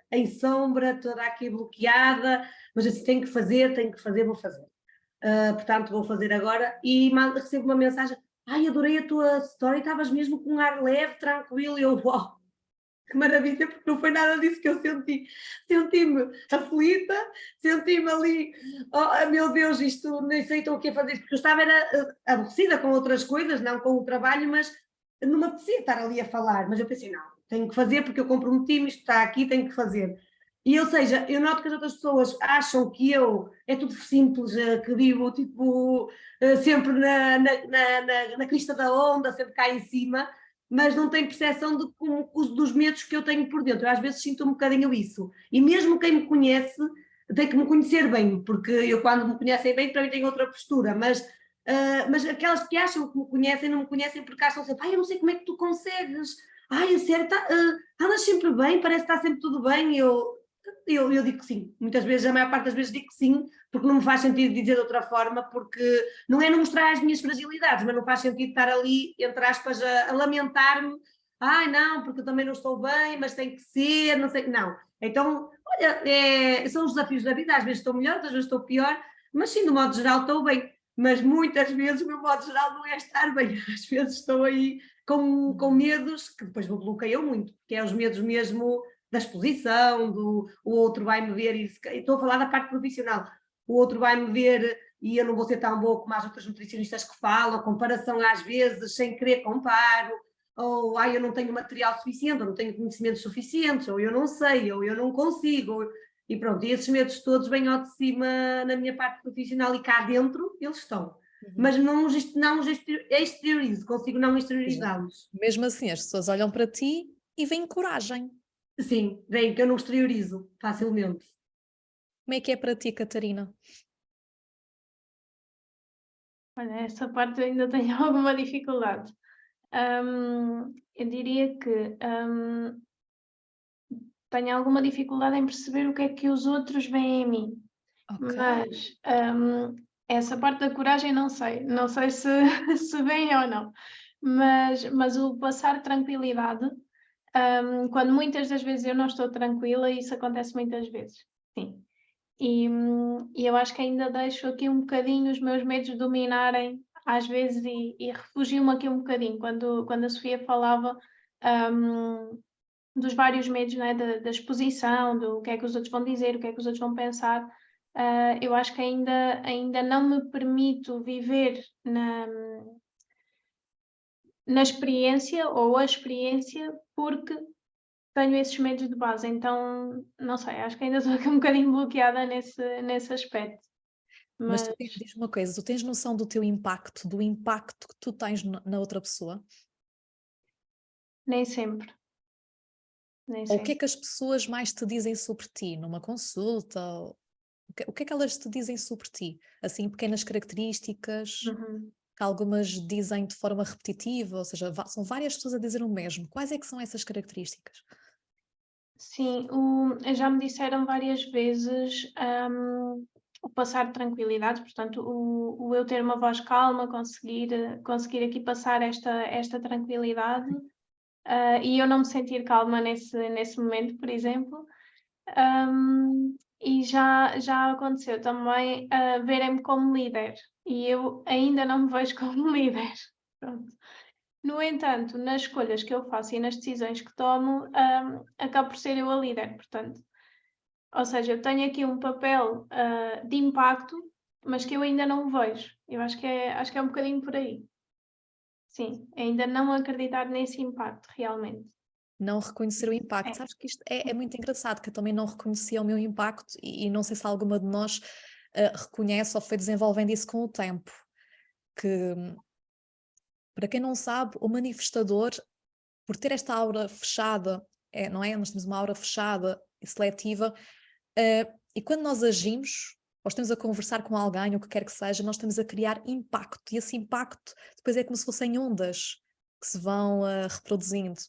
em sombra, toda aqui bloqueada, mas assim, tenho que fazer, vou fazer. Portanto, vou fazer agora. E recebo uma mensagem, adorei a tua story, estavas mesmo com um ar leve, tranquilo, e eu, uau, que maravilha, porque não foi nada disso que eu senti. Senti-me aflita, senti-me ali, meu Deus, isto nem sei estou o que a fazer, porque eu estava aborrecida com outras coisas, não com o trabalho, mas não me apetecia estar ali a falar, mas eu pensei, não, tenho que fazer porque eu comprometi-me, isto está aqui, tenho que fazer. E, ou seja, eu noto que as outras pessoas acham que é tudo simples, que vivo tipo, sempre na crista da onda, sempre cá em cima, mas não têm percepção dos medos que eu tenho por dentro. Eu às vezes sinto um bocadinho isso. E mesmo quem me conhece tem que me conhecer bem, porque eu quando me conhecem bem, para mim tenho outra postura, mas aquelas que acham que me conhecem, não me conhecem porque acham sempre, eu não sei como é que tu consegues, a sério, andas sempre bem, parece que está sempre tudo bem, eu digo que sim, muitas vezes, a maior parte das vezes digo que sim, porque não me faz sentido dizer de outra forma, porque não é não mostrar as minhas fragilidades, mas não faz sentido estar ali, entre aspas, a lamentar-me, não, porque eu também não estou bem, mas tem que ser, não sei, não. Então, olha, são os desafios da vida, às vezes estou melhor, às vezes estou pior, mas sim, do modo geral estou bem, mas muitas vezes o meu modo geral não é estar bem, às vezes estou aí com medos que depois me bloqueiam muito, que é os medos mesmo da exposição, o outro vai-me ver, e estou a falar da parte profissional, o outro vai-me ver e eu não vou ser tão boa como as outras nutricionistas que falam, comparação às vezes, sem querer comparo, ou eu não tenho material suficiente, ou não tenho conhecimentos suficientes, ou eu não sei, ou eu não consigo, E pronto, e esses medos todos vêm ao de cima na minha parte profissional e cá dentro eles estão. Mas não exteriorizo, consigo não exteriorizá-los. Mesmo assim, as pessoas olham para ti e veem coragem. Sim, vem que eu não exteriorizo facilmente. Como é que é para ti, Catarina? Olha, essa parte eu ainda tenho alguma dificuldade. Eu diria que tenho alguma dificuldade em perceber o que é que os outros veem em mim. Ok. Mas essa parte da coragem não sei se, se vem ou não. Mas o passar tranquilidade, quando muitas das vezes eu não estou tranquila, isso acontece muitas vezes, sim. E eu acho que ainda deixo aqui um bocadinho os meus medos dominarem às vezes e refugio-me aqui um bocadinho. Quando a Sofia falava dos vários medos, né, da exposição, do que é que os outros vão dizer, o que é que os outros vão pensar, eu acho que ainda não me permito viver na experiência ou a experiência porque tenho esses medos de base, então não sei, acho que ainda estou aqui um bocadinho bloqueada nesse aspecto. Mas Mas diz-me uma coisa, tu tens noção do teu impacto, do impacto que tu tens na outra pessoa? nem sempre. Nem Ou o que é sempre. que as pessoas mais te dizem sobre ti numa consulta? O que é que elas te dizem sobre ti? Assim, pequenas características Uhum. que algumas dizem de forma repetitiva, ou seja, são várias pessoas a dizer o mesmo. Quais é que são essas características? Sim, já me disseram várias vezes o passar tranquilidade, portanto, o eu ter uma voz calma, conseguir aqui passar esta tranquilidade, e eu não me sentir calma nesse momento, por exemplo. E já aconteceu também verem-me como líder, e eu ainda não me vejo como líder. Pronto. No entanto, nas escolhas que eu faço e nas decisões que tomo, acabo por ser eu a líder, portanto. Ou seja, eu tenho aqui um papel de impacto, mas que eu ainda não o vejo. Eu acho que é um bocadinho por aí. Sim, ainda não acreditar nesse impacto realmente. Não reconhecer o impacto. É. Sabes que isto é muito engraçado, que eu também não reconhecia o meu impacto e não sei se alguma de nós reconhece ou foi desenvolvendo isso com o tempo. Que, para quem não sabe, o manifestador, por ter esta aura fechada, não é? Nós temos uma aura fechada e seletiva, e quando nós agimos, ou estamos a conversar com alguém, o que quer que seja, nós estamos a criar impacto, e esse impacto depois é como se fossem ondas que se vão reproduzindo.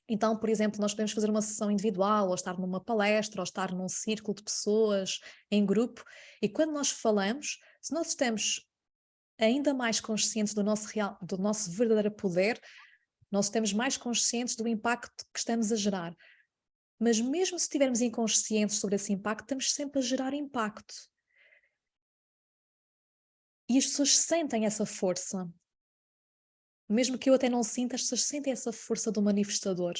Então, por exemplo, nós podemos fazer uma sessão individual, ou estar numa palestra, ou estar num círculo de pessoas, em grupo, e quando nós falamos, se nós estamos ainda mais conscientes do nosso verdadeiro poder, nós estamos mais conscientes do impacto que estamos a gerar. Mas mesmo se estivermos inconscientes sobre esse impacto, estamos sempre a gerar impacto. E as pessoas sentem essa força. Mesmo que eu até não sinta, as pessoas sentem essa força do manifestador.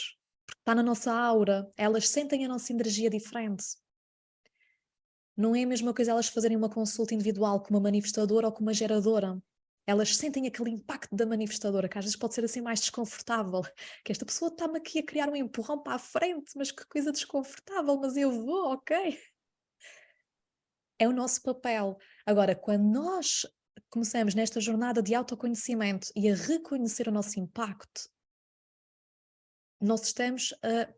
Porque está na nossa aura, elas sentem a nossa energia diferente. Não é a mesma coisa elas fazerem uma consulta individual com uma manifestadora ou com uma geradora. Elas sentem aquele impacto da manifestadora, que às vezes pode ser assim mais desconfortável. Que esta pessoa está-me aqui a criar um empurrão para a frente, mas que coisa desconfortável, mas eu vou, ok? É o nosso papel. Agora, quando nós começamos nesta jornada de autoconhecimento e a reconhecer o nosso impacto, nós estamos a...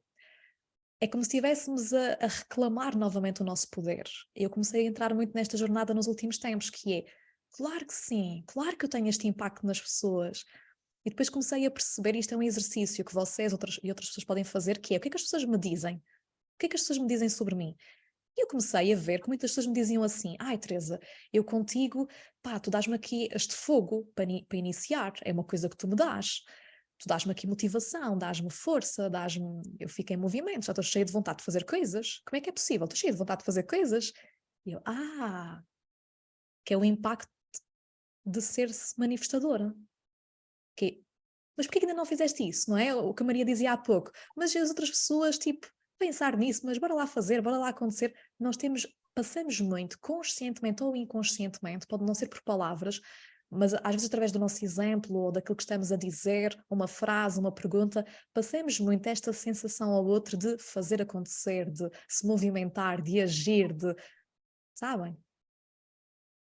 É como se estivéssemos a reclamar novamente o nosso poder. Eu comecei a entrar muito nesta jornada nos últimos tempos, que é, claro que sim, claro que eu tenho este impacto nas pessoas. E depois comecei a perceber, isto é um exercício que vocês e outras pessoas podem fazer, que é, o que é que as pessoas me dizem? O que é que as pessoas me dizem sobre mim? E eu comecei a ver que muitas pessoas me diziam assim, ai Teresa, eu contigo, pá, tu dás-me aqui este fogo para iniciar, é uma coisa que tu me dás. Tu dás-me aqui motivação, dás-me força, eu fico em movimento, já estou cheia de vontade de fazer coisas. Como é que é possível? Estou cheia de vontade de fazer coisas. E eu, que é o impacto de ser-se manifestadora. Mas porquê que ainda não fizeste isso, não é? O que a Maria dizia há pouco. Mas as outras pessoas, tipo, pensar nisso, mas bora lá fazer, bora lá acontecer. Passamos muito, conscientemente ou inconscientemente, pode não ser por palavras, mas às vezes através do nosso exemplo ou daquilo que estamos a dizer, uma frase, uma pergunta, passemos muito esta sensação ao outro de fazer acontecer, de se movimentar, de agir, sabem?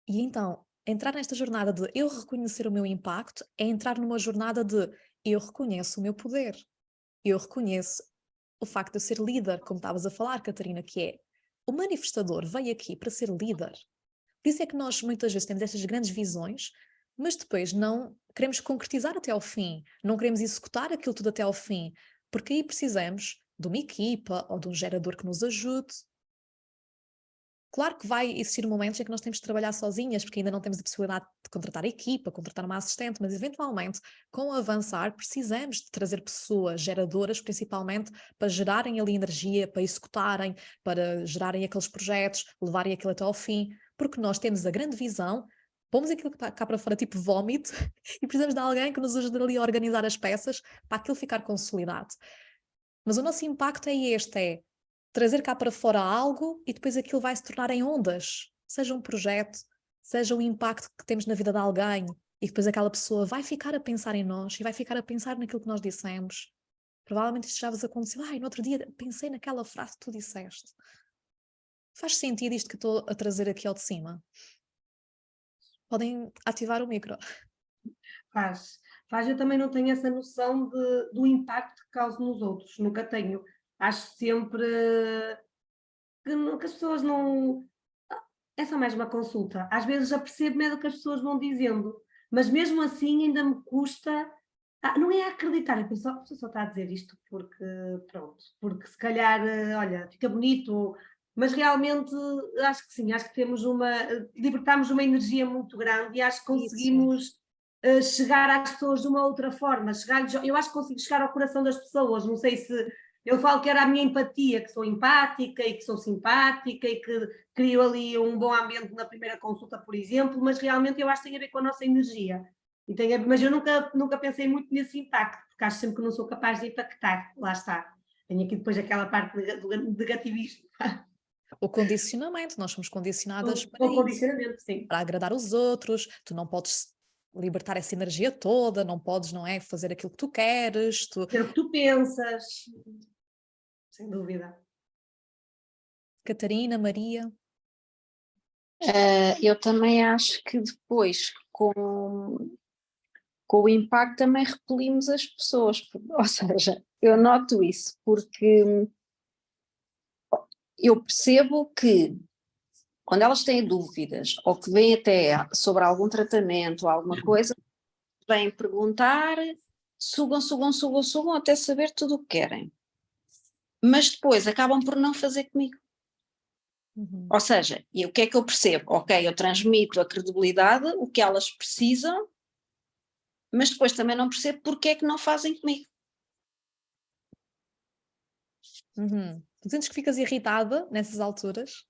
E então, entrar nesta jornada de eu reconhecer o meu impacto é entrar numa jornada de eu reconheço o meu poder, eu reconheço o facto de eu ser líder, como estavas a falar, Catarina, que é o manifestador veio aqui para ser líder. Por isso é que nós muitas vezes temos estas grandes visões, mas depois não queremos concretizar até ao fim, não queremos executar aquilo tudo até ao fim, porque aí precisamos de uma equipa ou de um gerador que nos ajude. Claro que vai existir momentos em que nós temos de trabalhar sozinhas, porque ainda não temos a possibilidade de contratar a equipa, contratar uma assistente, mas eventualmente, com o avançar, precisamos de trazer pessoas geradoras, principalmente, para gerarem ali energia, para executarem, para gerarem aqueles projetos, levarem aquilo até ao fim, porque nós temos a grande visão, pomos aquilo cá para fora tipo vómito e precisamos de alguém que nos ajude ali a organizar as peças para aquilo ficar consolidado. Mas o nosso impacto é este, é trazer cá para fora algo e depois aquilo vai se tornar em ondas, seja um projeto, seja o impacto que temos na vida de alguém e depois aquela pessoa vai ficar a pensar em nós e vai ficar a pensar naquilo que nós dissemos. Provavelmente isto já vos aconteceu. No outro dia pensei naquela frase que tu disseste. Faz sentido isto que estou a trazer aqui ao de cima? Podem ativar o micro. Faz. Eu também não tenho essa noção do impacto que causa nos outros, nunca tenho. Acho sempre que as pessoas não. É só mais uma consulta. Às vezes já percebo mesmo o que as pessoas vão dizendo, mas mesmo assim ainda me custa. Não é acreditar, a pessoa só está a dizer isto porque, pronto, porque se calhar, olha, fica bonito, mas realmente acho que sim, acho que libertamos uma energia muito grande e acho que conseguimos chegar às pessoas de uma outra forma, eu acho que consigo chegar ao coração das pessoas, não sei se eu falo que era a minha empatia, que sou empática e que sou simpática e que crio ali um bom ambiente na primeira consulta, por exemplo, mas realmente eu acho que tem a ver com a nossa energia. Mas eu nunca pensei muito nesse impacto, porque acho sempre que não sou capaz de impactar, lá está. Tenho aqui depois aquela parte do negativismo. O condicionamento, nós somos condicionadas para O isso, condicionamento, sim. para agradar os outros, tu não podes libertar essa energia toda, não podes, não é, fazer aquilo que tu queres, Ser o que tu pensas, sem dúvida. Catarina, Maria. Eu também acho que depois, com o impacto, também repelimos as pessoas. Ou seja, eu noto isso, porque eu percebo que quando elas têm dúvidas ou que vêm até sobre algum tratamento ou alguma coisa, vêm perguntar, sugam até saber tudo o que querem. Mas depois acabam por não fazer comigo. Ou seja, e o que é que eu percebo? Ok, eu transmito a credibilidade, o que elas precisam, mas depois também não percebo porque é que não fazem comigo. Tu sentes que ficas irritada nessas alturas?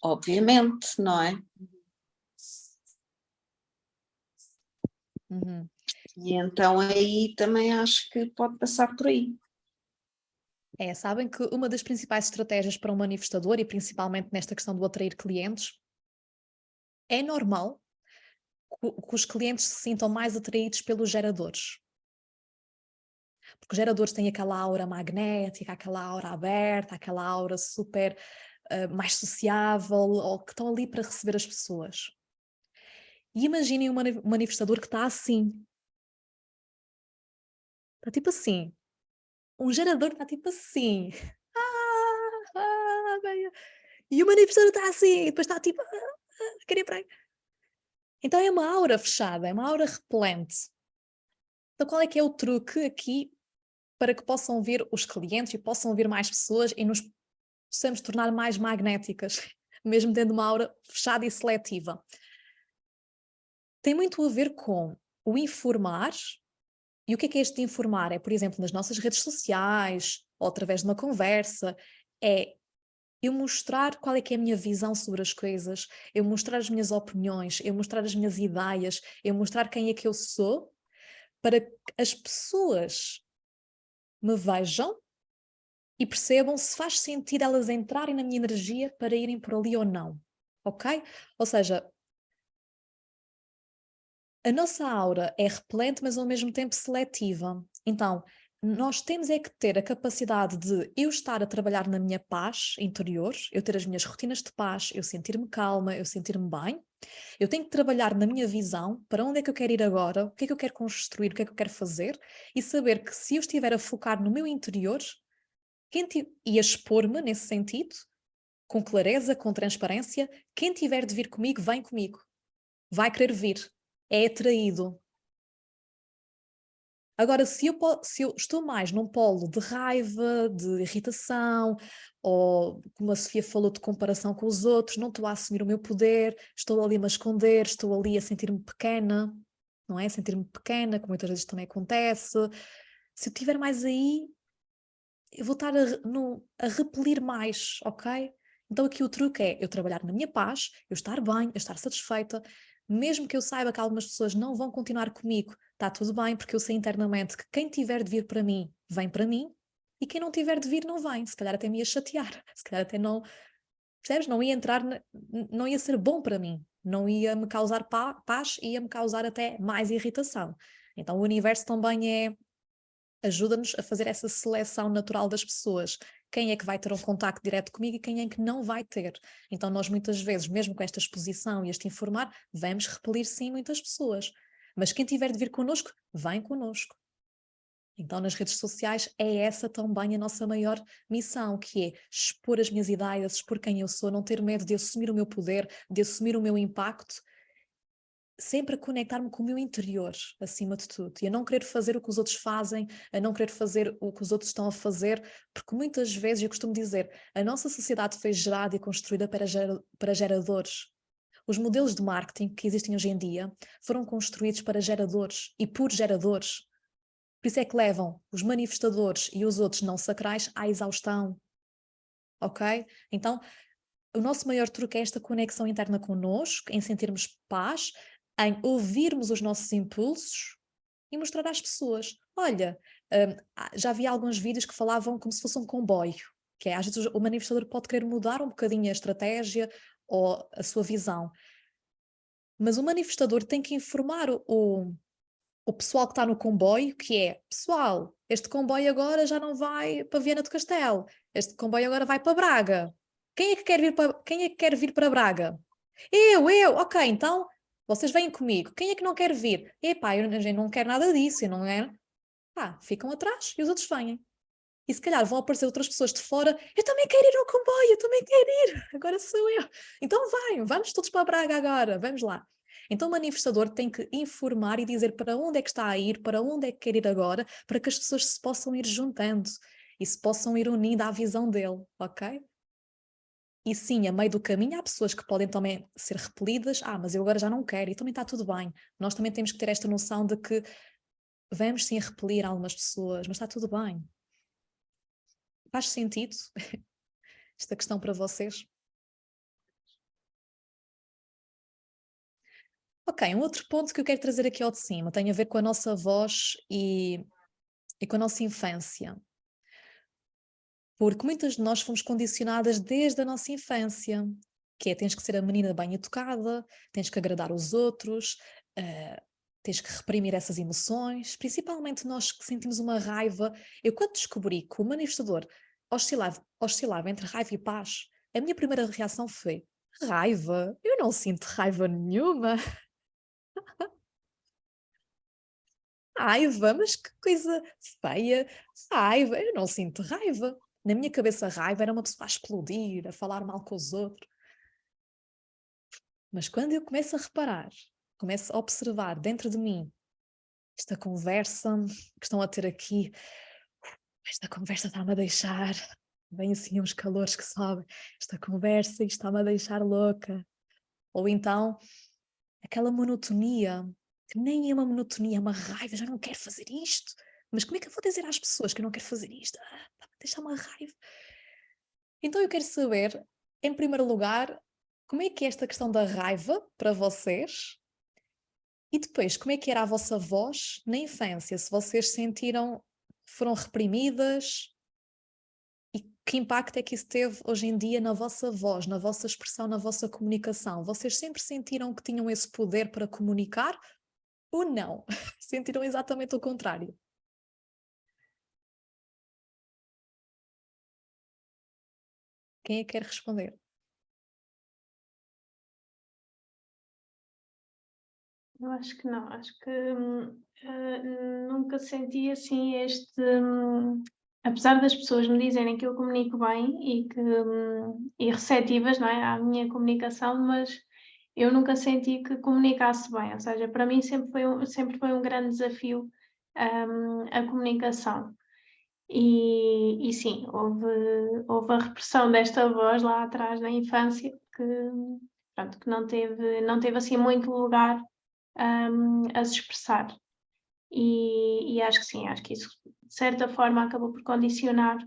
Obviamente, não é? E então aí também acho que pode passar por aí. Sabem que uma das principais estratégias para um manifestador, e principalmente nesta questão do atrair clientes, é normal que os clientes se sintam mais atraídos pelos geradores. Porque os geradores têm aquela aura magnética, aquela aura aberta, aquela aura super mais sociável, ou que estão ali para receber as pessoas. E imaginem um manifestador que está assim. Está tipo assim. Um gerador está tipo assim. E o manifestador está assim. E depois está tipo... queria para aí. Então é uma aura fechada, é uma aura repelente. Então qual é que é o truque aqui para que possam vir os clientes e possam vir mais pessoas e nos possamos tornar mais magnéticas, mesmo tendo uma aura fechada e seletiva? Tem muito a ver com o informar. E o que é este informar? É, por exemplo, nas nossas redes sociais ou através de uma conversa, é eu mostrar qual é que é a minha visão sobre as coisas, eu mostrar as minhas opiniões, eu mostrar as minhas ideias, eu mostrar quem é que eu sou, para que as pessoas me vejam e percebam se faz sentido elas entrarem na minha energia para irem por ali ou não, ok? Ou seja, A nossa aura é repelente, mas ao mesmo tempo seletiva. Então, nós temos é que ter a capacidade de eu estar a trabalhar na minha paz interior, eu ter as minhas rotinas de paz, eu sentir-me calma, eu sentir-me bem. Eu tenho que trabalhar na minha visão, para onde é que eu quero ir agora, o que é que eu quero construir, o que é que eu quero fazer, e saber que se eu estiver a focar no meu interior, e a expor-me nesse sentido, com clareza, com transparência, quem tiver de vir comigo, vem comigo. Vai querer vir. É atraído. Agora, se eu estou mais num polo de raiva, de irritação, ou, como a Sofia falou, de comparação com os outros, não estou a assumir o meu poder, estou ali a me esconder, estou ali a sentir-me pequena, não é? Sentir-me pequena, como muitas vezes também acontece. Se eu estiver mais aí, eu vou estar a repelir mais, ok? Então aqui o truque é eu trabalhar na minha paz, eu estar bem, eu estar satisfeita, mesmo que eu saiba que algumas pessoas não vão continuar comigo, está tudo bem, porque eu sei internamente que quem tiver de vir para mim, vem para mim, e quem não tiver de vir, não vem. Se calhar até me ia chatear, se calhar até não, percebes? Não ia entrar, não ia ser bom para mim, não ia me causar paz, ia me causar até mais irritação. Então o universo também ajuda-nos a fazer essa seleção natural das pessoas. Quem é que vai ter um contacto direto comigo e quem é que não vai ter. Então nós muitas vezes, mesmo com esta exposição e este informar, vamos repelir sim muitas pessoas. Mas quem tiver de vir connosco, vem connosco. Então nas redes sociais é essa também a nossa maior missão, que é expor as minhas ideias, expor quem eu sou, não ter medo de assumir o meu poder, de assumir o meu impacto, sempre a conectar-me com o meu interior, acima de tudo, e a não querer fazer o que os outros fazem, a não querer fazer o que os outros estão a fazer, porque muitas vezes, eu costumo dizer, a nossa sociedade foi gerada e construída para geradores. Os modelos de marketing que existem hoje em dia foram construídos para geradores e por geradores. Por isso é que levam os manifestadores e os outros não sacrais à exaustão. Ok? Então, o nosso maior truque é esta conexão interna connosco, em sentirmos paz, em ouvirmos os nossos impulsos e mostrar às pessoas. Olha, já vi alguns vídeos que falavam como se fosse um comboio, que é, às vezes o manifestador pode querer mudar um bocadinho a estratégia ou a sua visão, mas o manifestador tem que informar o pessoal que está no comboio, que é, pessoal, este comboio agora já não vai para Viana do Castelo, este comboio agora vai para Braga. Quem é que quer vir para Braga? Eu, ok, então vocês vêm comigo. Quem é que não quer vir? Epá, eu não quero nada disso, eu não é? Pá, ficam atrás e os outros vêm. E se calhar vão aparecer outras pessoas de fora, eu também quero ir ao comboio, eu também quero ir, agora sou eu. Então vamos todos para Braga agora, vamos lá. Então o manifestador tem que informar e dizer para onde é que está a ir, para onde é que quer ir agora, para que as pessoas se possam ir juntando e se possam ir unindo à visão dele, ok? E sim, a meio do caminho há pessoas que podem também ser repelidas, mas eu agora já não quero, e também está tudo bem. Nós também temos que ter esta noção de que vamos sim repelir algumas pessoas, mas está tudo bem. Faz sentido esta questão para vocês? Ok, um outro ponto que eu quero trazer aqui ao de cima tem a ver com a nossa voz e com a nossa infância. Porque muitas de nós fomos condicionadas desde a nossa infância, que é tens que ser a menina bem educada, tens que agradar os outros, tens que reprimir essas emoções, principalmente nós que sentimos uma raiva. Eu quando descobri que o manifestador oscilava entre raiva e paz, a minha primeira reação foi, raiva? Eu não sinto raiva nenhuma. Raiva, mas que coisa feia. Raiva, eu não sinto raiva. Na minha cabeça, raiva era uma pessoa a explodir, a falar mal com os outros. Mas quando eu começo a reparar, começo a observar dentro de mim esta conversa que estão a ter aqui, esta conversa está-me a deixar, vem assim uns calores que sobem, esta conversa está-me a deixar louca. Ou então, aquela monotonia, que nem é uma monotonia, é uma raiva, já não quero fazer isto. Mas como é que eu vou dizer às pessoas que eu não quero fazer isto? Está a deixar uma raiva. Então eu quero saber, em primeiro lugar, como é que é esta questão da raiva para vocês? E depois, como é que era a vossa voz na infância? Se vocês sentiram, foram reprimidas? E que impacto é que isso teve hoje em dia na vossa voz, na vossa expressão, na vossa comunicação? Vocês sempre sentiram que tinham esse poder para comunicar? ou não? Sentiram exatamente o contrário? Quem é que quer responder? Eu acho que não, acho que nunca senti assim apesar das pessoas me dizerem que eu comunico bem e receptivas, não é, à minha comunicação, mas eu nunca senti que comunicasse bem, ou seja, para mim sempre foi um grande desafio a comunicação. E sim, houve a repressão desta voz lá atrás na infância pronto, que não teve assim muito lugar a se expressar. E acho que sim, acho que isso de certa forma acabou por condicionar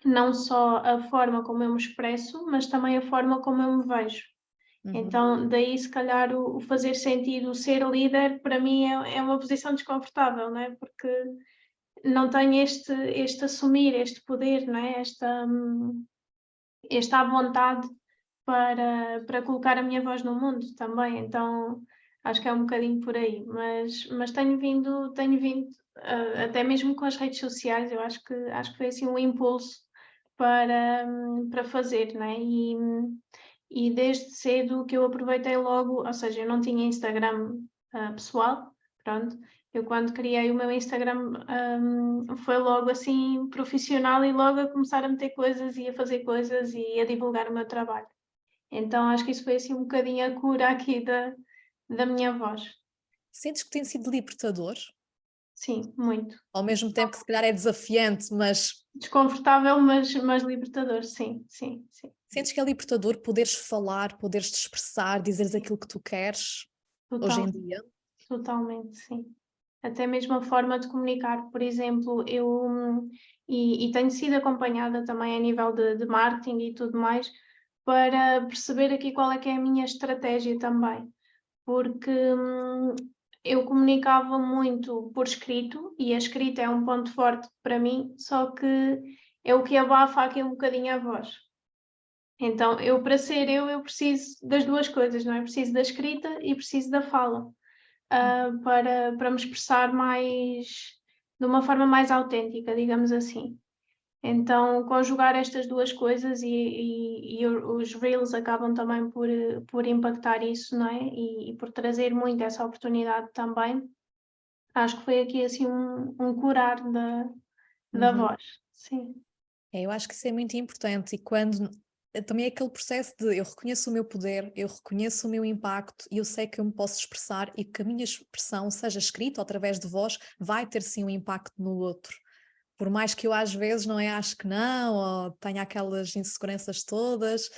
não só a forma como eu me expresso, mas também a forma como eu me vejo. Então, daí se calhar o fazer sentido, o ser líder, para mim é uma posição desconfortável, não é? Porque não tenho este assumir, este poder, não é? Esta vontade para colocar a minha voz no mundo também, então acho que é um bocadinho por aí, mas tenho vindo até mesmo com as redes sociais, eu acho que foi assim um impulso para fazer, né? E desde cedo que eu aproveitei logo, ou seja, eu não tinha Instagram pessoal, pronto, eu quando criei o meu Instagram foi logo assim profissional e logo a começar a meter coisas e a fazer coisas e a divulgar o meu trabalho. Então acho que isso foi assim um bocadinho a cura aqui da minha voz. Sentes que tem sido libertador? Sim, muito. Ao mesmo tempo que se calhar é desafiante, mas Desconfortável, mas libertador, sim, sim, sim. sentes que é libertador poderes falar, poderes te expressar, dizeres aquilo que tu queres hoje em dia? Totalmente, sim. Até mesmo a forma de comunicar, por exemplo, e tenho sido acompanhada também a nível de marketing e tudo mais, para perceber aqui qual é que é a minha estratégia também, porque eu comunicava muito por escrito, e a escrita é um ponto forte para mim, só que é o que abafa aqui um bocadinho a voz. Então, para ser eu preciso das duas coisas, não é? Preciso da escrita e preciso da fala. Para me expressar de uma forma mais autêntica, digamos assim. Então, conjugar estas duas coisas e os Reels acabam também por impactar isso, não é? E por trazer muito essa oportunidade também. Acho que foi aqui assim um curar da voz, sim. Eu acho que isso é muito importante e quando também é aquele processo de eu reconheço o meu poder, eu reconheço o meu impacto e eu sei que eu me posso expressar e que a minha expressão, seja escrita ou através de voz, vai ter sim um impacto no outro. Por mais que eu às vezes não é, acho que não, ou tenha aquelas inseguranças todas.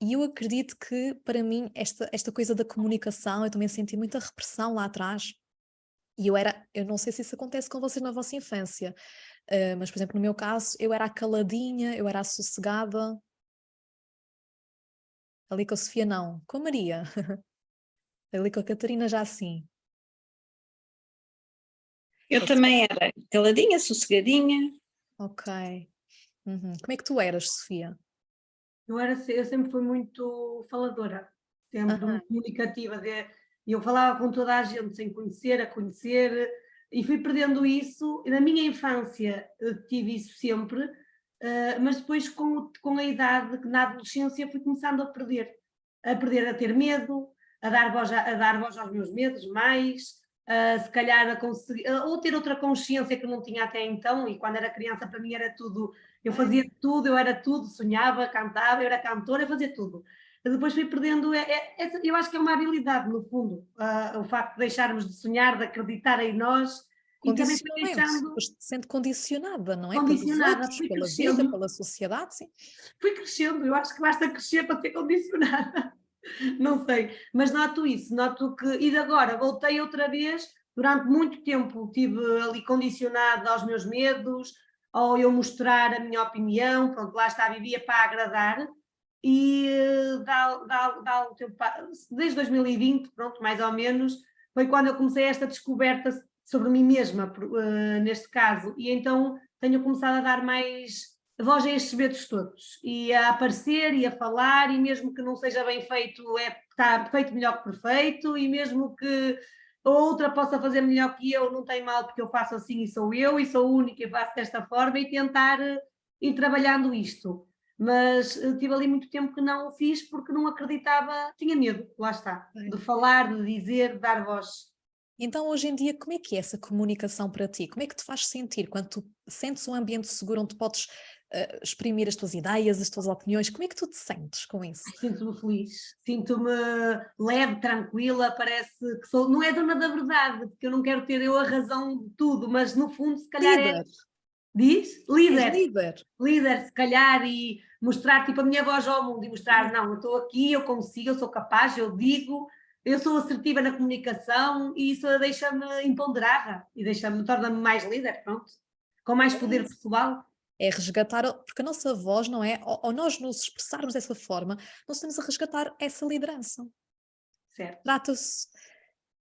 E eu acredito que para mim esta coisa da comunicação, eu também senti muita repressão lá atrás. E eu não sei se isso acontece com vocês na vossa infância, mas, por exemplo, no meu caso, eu era a caladinha, eu era a sossegada. Ali com a Sofia não, com a Maria. Ali com a Catarina já sim. Eu também era caladinha, sossegadinha. Ok. Como é que tu eras, Sofia? Eu sempre fui muito faladora, sempre Aham. muito comunicativa. Eu falava com toda a gente, sem conhecer, a conhecer, e fui perdendo isso. Na minha infância tive isso sempre, mas depois com a idade, na adolescência, fui começando a ter medo, a dar voz aos meus medos mais, se calhar a conseguir, ou ter outra consciência que não tinha até então, e quando era criança para mim era tudo, eu fazia tudo, eu era tudo, sonhava, cantava, eu era cantora, eu fazia tudo. Depois fui perdendo, eu acho que é uma habilidade no fundo, o facto de deixarmos de sonhar, de acreditar em nós, e também fui Condicionamento, deixando foste sendo condicionada, não é? Pelos condicionada, outros, fui pela vida, crescendo, pela sociedade, sim. eu acho que basta crescer para ser condicionada. Não sei, mas noto isso, noto que, e de agora voltei outra vez, durante muito tempo estive ali condicionada aos meus medos, ao eu mostrar a minha opinião, pronto, lá está, vivia para agradar, e dá um tempo, desde 2020, pronto, mais ou menos, foi quando eu comecei esta descoberta sobre mim mesma, neste caso, e então tenho começado a dar mais voz a estes medos todos, e a aparecer e a falar, e mesmo que não seja bem feito, está feito melhor que perfeito, e mesmo que a outra possa fazer melhor que eu, não tem mal porque eu faço assim e sou eu, e sou única e faço desta forma, e tentar ir trabalhando isto. Mas tive ali muito tempo que não o fiz porque não acreditava, tinha medo, lá está, de falar, de dizer, de dar voz. Então, hoje em dia, como é que é essa comunicação para ti? Como é que te faz sentir quando tu sentes um ambiente seguro onde podes exprimir as tuas ideias, as tuas opiniões? Como é que tu te sentes com isso? Sinto-me feliz, sinto-me leve, tranquila, parece que sou, não é dona da verdade, porque eu não quero ter eu a razão de tudo, mas no fundo se calhar é, Líder, diz? és Líder, líder. líder se calhar, e mostrar tipo a minha voz ao mundo e mostrar, não, eu estou aqui, eu consigo, eu sou capaz, eu digo, eu sou assertiva na comunicação e isso deixa-me empoderada e torna-me mais líder, pronto, com mais poder pessoal. É resgatar, porque a nossa voz, não é? Ao nós nos expressarmos dessa forma, nós estamos a resgatar essa liderança. Certo. Trata-se.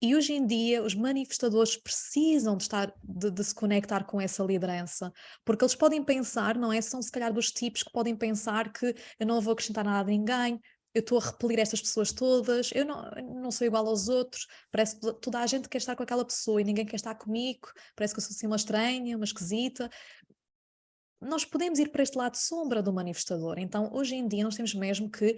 E hoje em dia os manifestadores precisam de se conectar com essa liderança, porque eles podem pensar, não é? São se calhar dos tipos que podem pensar que eu não vou acrescentar nada a ninguém, eu estou a repelir estas pessoas todas, eu não sou igual aos outros, parece que toda a gente quer estar com aquela pessoa e ninguém quer estar comigo, parece que eu sou assim uma estranha, uma esquisita. Nós podemos ir para este lado sombra do manifestador, então hoje em dia nós temos mesmo que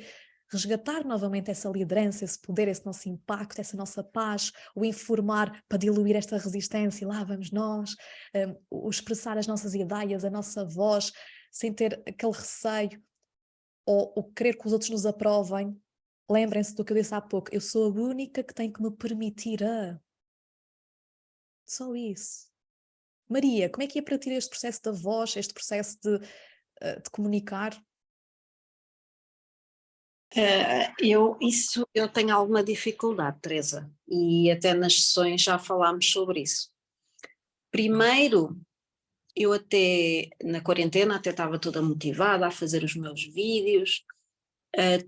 resgatar novamente essa liderança, esse poder, esse nosso impacto, essa nossa paz, o informar para diluir esta resistência, e lá vamos nós, o expressar as nossas ideias, a nossa voz, sem ter aquele receio, ou o querer que os outros nos aprovem. Lembrem-se do que eu disse há pouco, eu sou a única que tem que me permitir só isso. Maria, como é que é para ti este processo da voz, este processo de comunicar? Eu tenho alguma dificuldade, Teresa, e até nas sessões já falámos sobre isso. Primeiro, eu até na quarentena até estava toda motivada a fazer os meus vídeos,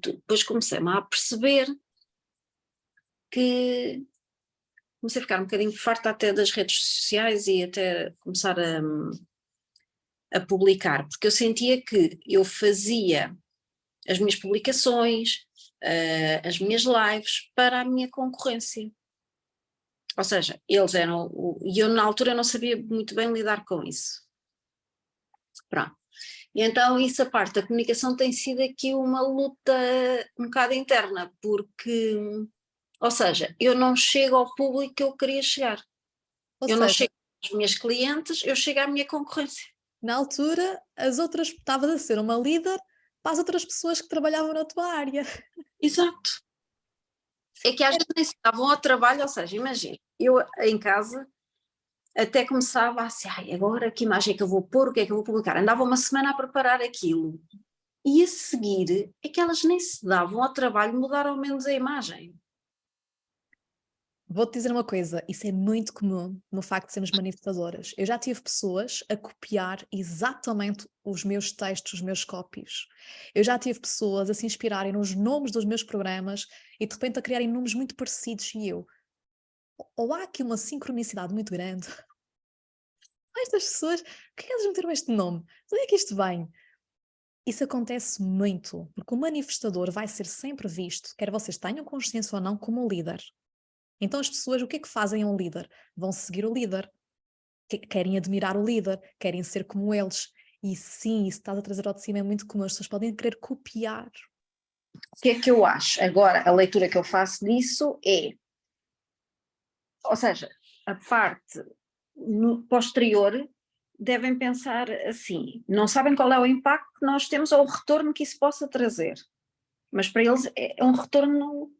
depois comecei-me a perceber que comecei a ficar um bocadinho farta até das redes sociais e até começar a publicar, porque eu sentia que eu fazia as minhas publicações, as minhas lives para a minha concorrência. Ou seja, eles eram, e eu na altura não sabia muito bem lidar com isso. Pronto. E então isso, a parte da comunicação tem sido aqui uma luta um bocado interna, porque, ou seja, eu não chego ao público que eu queria chegar. Ou Eu não seja, chego aos meus clientes, eu chego à minha concorrência. na altura, estavas a ser uma líder para as outras pessoas que trabalhavam na tua área. Exato. É que às vezes nem se davam ao trabalho, ou seja, imagina, eu em casa até começava assim, agora que imagem é que eu vou pôr, o que é que eu vou publicar? Andava uma semana a preparar aquilo. E a seguir é que elas nem se davam ao trabalho de mudar ao menos a imagem. Vou-te dizer uma coisa, isso é muito comum no facto de sermos manifestadoras. Eu já tive pessoas a copiar exatamente os meus textos, os meus copies. Eu já tive pessoas a se inspirarem nos nomes dos meus programas e de repente a criarem nomes muito parecidos e eu. Ou há aqui uma sincronicidade muito grande. Estas pessoas, por que elas meteram este nome? De onde é que isto vem? Isso acontece muito, porque o manifestador vai ser sempre visto, quer vocês tenham consciência ou não, como um líder. Então as pessoas, o que é que fazem a um líder? Vão seguir o líder, querem admirar o líder, querem ser como eles. E sim, isso estás a trazer ao de cima é muito comum, as pessoas podem querer copiar. O que é que eu acho? Agora, a leitura que eu faço disso é, ou seja, a parte posterior devem pensar assim, não sabem qual é o impacto que nós temos ou o retorno que isso possa trazer, mas para eles é um retorno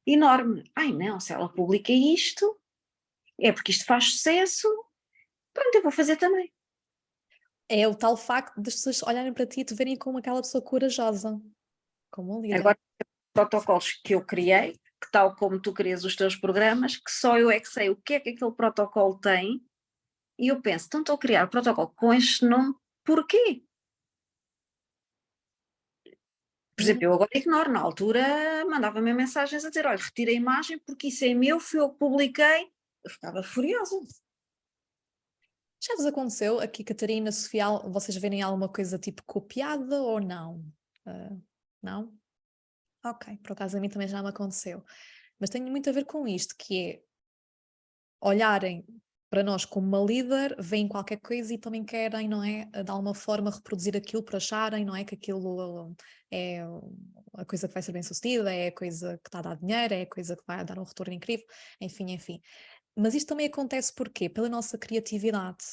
enorme. Ai não, se ela publica isto, é porque isto faz sucesso, pronto, eu vou fazer também. É o tal facto das pessoas olharem para ti e te verem como aquela pessoa corajosa, como um líder. Agora, protocolos que eu criei, que tal como tu crias os teus programas, que só eu é que sei o que é que aquele protocolo tem, e eu penso, então estou a criar o protocolo com este nome, porquê? Por exemplo, eu agora ignoro, na altura mandava-me mensagens a dizer, olha, retira a imagem porque isso é meu, fui eu que publiquei, eu ficava furiosa. Já vos aconteceu aqui, Catarina, Sofia, vocês verem alguma coisa tipo copiada ou não? Não? Ok, por acaso a mim também já me aconteceu. Mas tem muito a ver com isto, que é olharem para nós como uma líder, veem qualquer coisa e também querem, não é, de alguma forma reproduzir aquilo por acharem, não é, que aquilo é a coisa que vai ser bem sucedida, é a coisa que está a dar dinheiro, é a coisa que vai dar um retorno incrível, enfim. Mas isto também acontece porquê? Pela nossa criatividade.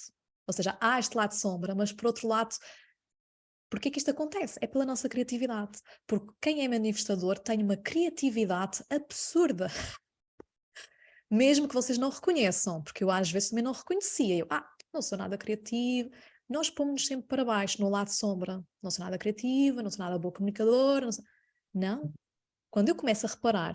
Ou seja, há este lado sombra, mas por outro lado, porquê que isto acontece? É pela nossa criatividade. Porque quem é manifestador tem uma criatividade absurda. Mesmo que vocês não reconheçam, porque eu às vezes também não reconhecia. Eu, não sou nada criativa. Nós pomos-nos sempre para baixo, no lado sombra. Não sou nada criativa, não sou nada boa comunicadora. Não. Quando eu começo a reparar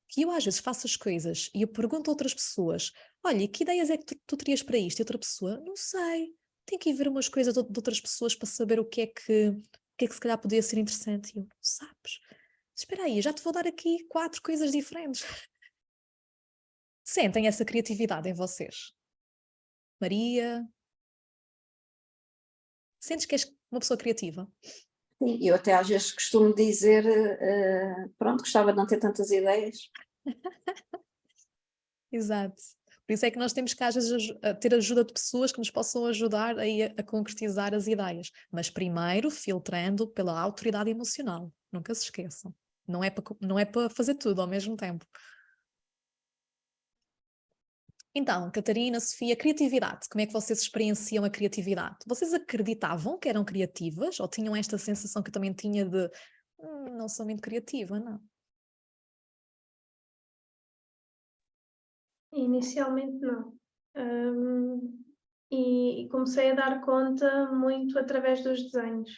que eu às vezes faço as coisas e eu pergunto a outras pessoas, olha, que ideias é que tu terias para isto? E outra pessoa, não sei. Tenho que ir ver umas coisas de outras pessoas para saber o que é que se calhar poderia ser interessante. E eu, não sabes? Espera aí, já te vou dar aqui 4 coisas diferentes. Sentem essa criatividade em vocês? Maria? Sentes que és uma pessoa criativa? Sim, eu até às vezes costumo dizer, pronto, gostava de não ter tantas ideias. Exato. Por isso é que nós temos que às vezes ter ajuda de pessoas que nos possam ajudar aí a concretizar as ideias. Mas primeiro filtrando pela autoridade emocional. Nunca se esqueçam. Não é para fazer tudo ao mesmo tempo. Então, Catarina, Sofia, criatividade. Como é que vocês experienciam a criatividade? Vocês acreditavam que eram criativas ou tinham esta sensação que eu também tinha de não sou muito criativa, não? Inicialmente não. E comecei a dar conta muito através dos desenhos.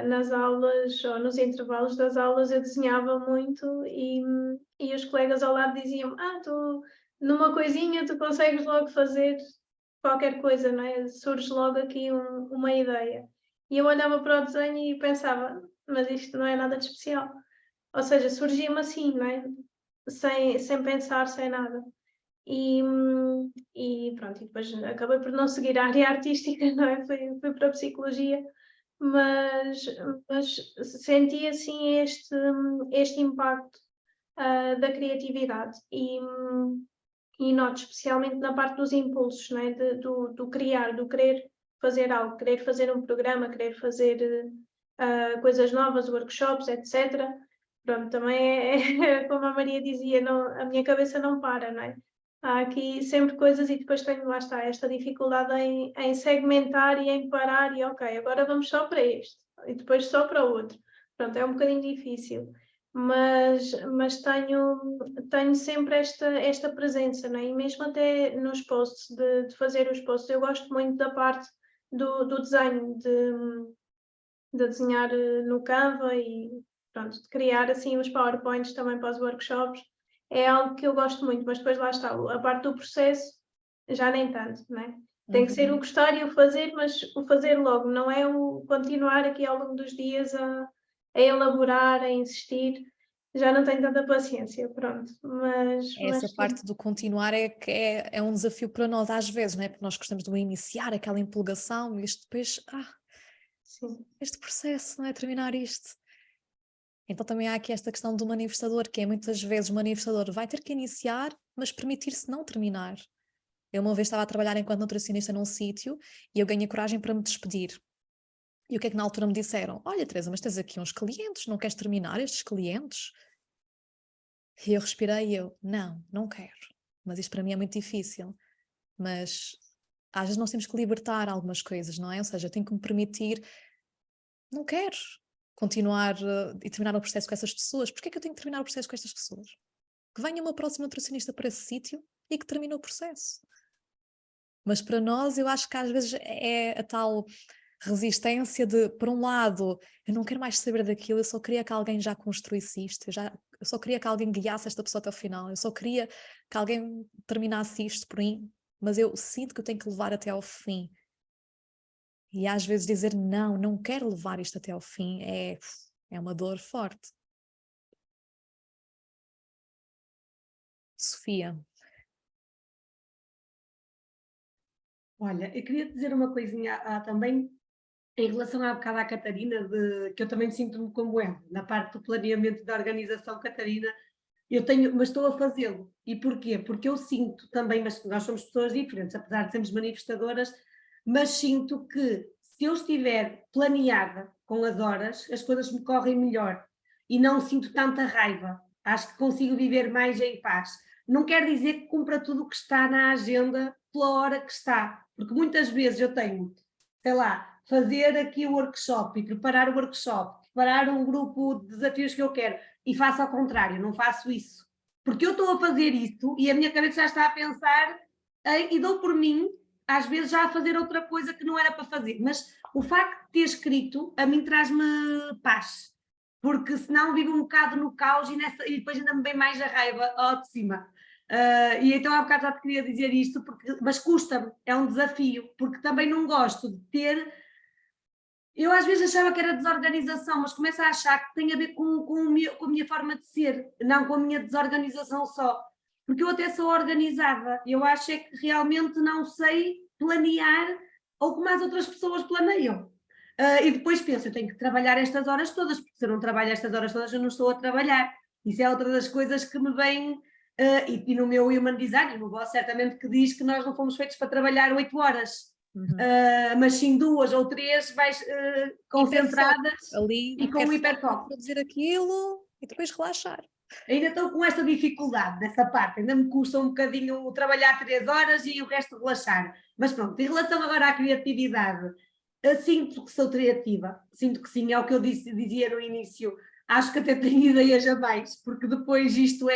Nas aulas ou nos intervalos das aulas eu desenhava muito e os colegas ao lado diziam: tu numa coisinha tu consegues logo fazer qualquer coisa, não é? Surge logo aqui uma ideia. E eu olhava para o desenho e pensava: mas isto não é nada de especial. Ou seja, surgia-me assim, não é? Sem pensar, sem nada. E pronto, e depois acabei por não seguir a área artística, não é? Fui para a psicologia, mas, mas senti assim este impacto da criatividade e noto especialmente na parte dos impulsos, não é? Do criar, do querer fazer algo, querer fazer um programa, querer fazer coisas novas, workshops, etc. Pronto, também é como a Maria dizia, não, a minha cabeça não para, não é? Há aqui sempre coisas e depois tenho, lá está, esta dificuldade em segmentar e em parar e ok, agora vamos só para este e depois só para o outro. Pronto, é um bocadinho difícil, mas tenho sempre esta presença, não é? E mesmo até nos posts, de fazer os posts, eu gosto muito da parte do desenho, de desenhar no Canva e pronto, de criar assim os PowerPoints também para os workshops. É algo que eu gosto muito, mas depois lá está, a parte do processo já nem tanto, não é? Tem que ser o gostar e o fazer, mas o fazer logo, não é o continuar aqui ao longo dos dias a elaborar, a insistir. Já não tenho tanta paciência, pronto. Essa parte do continuar é que é um desafio para nós às vezes, não é? Porque nós gostamos de iniciar aquela empolgação e isto depois, sim. este processo, não é? Terminar isto. Então também há aqui esta questão do manifestador, que é muitas vezes o manifestador vai ter que iniciar, mas permitir-se não terminar. Eu uma vez estava a trabalhar enquanto nutricionista num sítio e eu ganhei coragem para me despedir. E o que é que na altura me disseram? Olha, Teresa, mas tens aqui uns clientes, não queres terminar estes clientes? E eu respirei e eu, não quero. Mas isto para mim é muito difícil. Mas às vezes nós temos que libertar algumas coisas, não é? Ou seja, eu tenho que me permitir, não quero continuar e terminar o processo com essas pessoas. Porquê é que eu tenho que terminar o processo com estas pessoas? Que venha uma próxima nutricionista para esse sítio e que termine o processo. Mas para nós eu acho que às vezes é a tal resistência de, por um lado, eu não quero mais saber daquilo, eu só queria que alguém já construísse isto, eu só queria que alguém guiasse esta pessoa até o final, eu só queria que alguém terminasse isto por mim, mas eu sinto que eu tenho que levar até ao fim. E às vezes dizer não quero levar isto até ao fim é uma dor forte. Sofia. Olha, eu queria te dizer uma coisinha também em relação há bocado à Catarina, que eu também sinto-me como ela, na parte do planeamento da organização, Catarina, eu tenho, mas estou a fazê-lo. E porquê? Porque eu sinto também, mas nós somos pessoas diferentes, apesar de sermos manifestadoras, mas sinto que se eu estiver planeada com as horas, as coisas me correm melhor e não sinto tanta raiva. Acho que consigo viver mais em paz. Não quer dizer que cumpra tudo o que está na agenda pela hora que está, porque muitas vezes eu tenho, sei lá, fazer aqui o workshop e preparar o workshop, preparar um grupo de desafios que eu quero e faço ao contrário, não faço isso. Porque eu estou a fazer isto e a minha cabeça já está a pensar e dou por mim, às vezes, já a fazer outra coisa que não era para fazer. Mas o facto de ter escrito, a mim traz-me paz. Porque senão vivo um bocado no caos e depois ainda me vem mais a raiva ao de cima. E então há bocado já te queria dizer isto, mas custa-me, é um desafio, porque também não gosto de ter. Eu às vezes achava que era desorganização, mas começo a achar que tem a ver com a minha forma de ser, não com a minha desorganização só. Porque eu até sou organizada, eu acho é que realmente não sei planear ou como as outras pessoas planeiam. E depois penso, eu tenho que trabalhar estas horas todas, porque se eu não trabalho estas horas todas, eu não estou a trabalhar. Isso é outra das coisas que me vem, e no meu Human Design, no vosso certamente que diz que nós não fomos feitos para trabalhar 8 horas. Mas sim 2 ou 3 vais concentradas Ali, e com hiperfoco. produzir aquilo e depois relaxar. Ainda estou com esta dificuldade nessa parte, ainda me custa um bocadinho trabalhar 3 horas e o resto relaxar. Mas pronto, em relação agora à criatividade, sinto que sou criativa, sinto que sim, é o que eu dizia no início, acho que até tenho ideias a mais, porque depois isto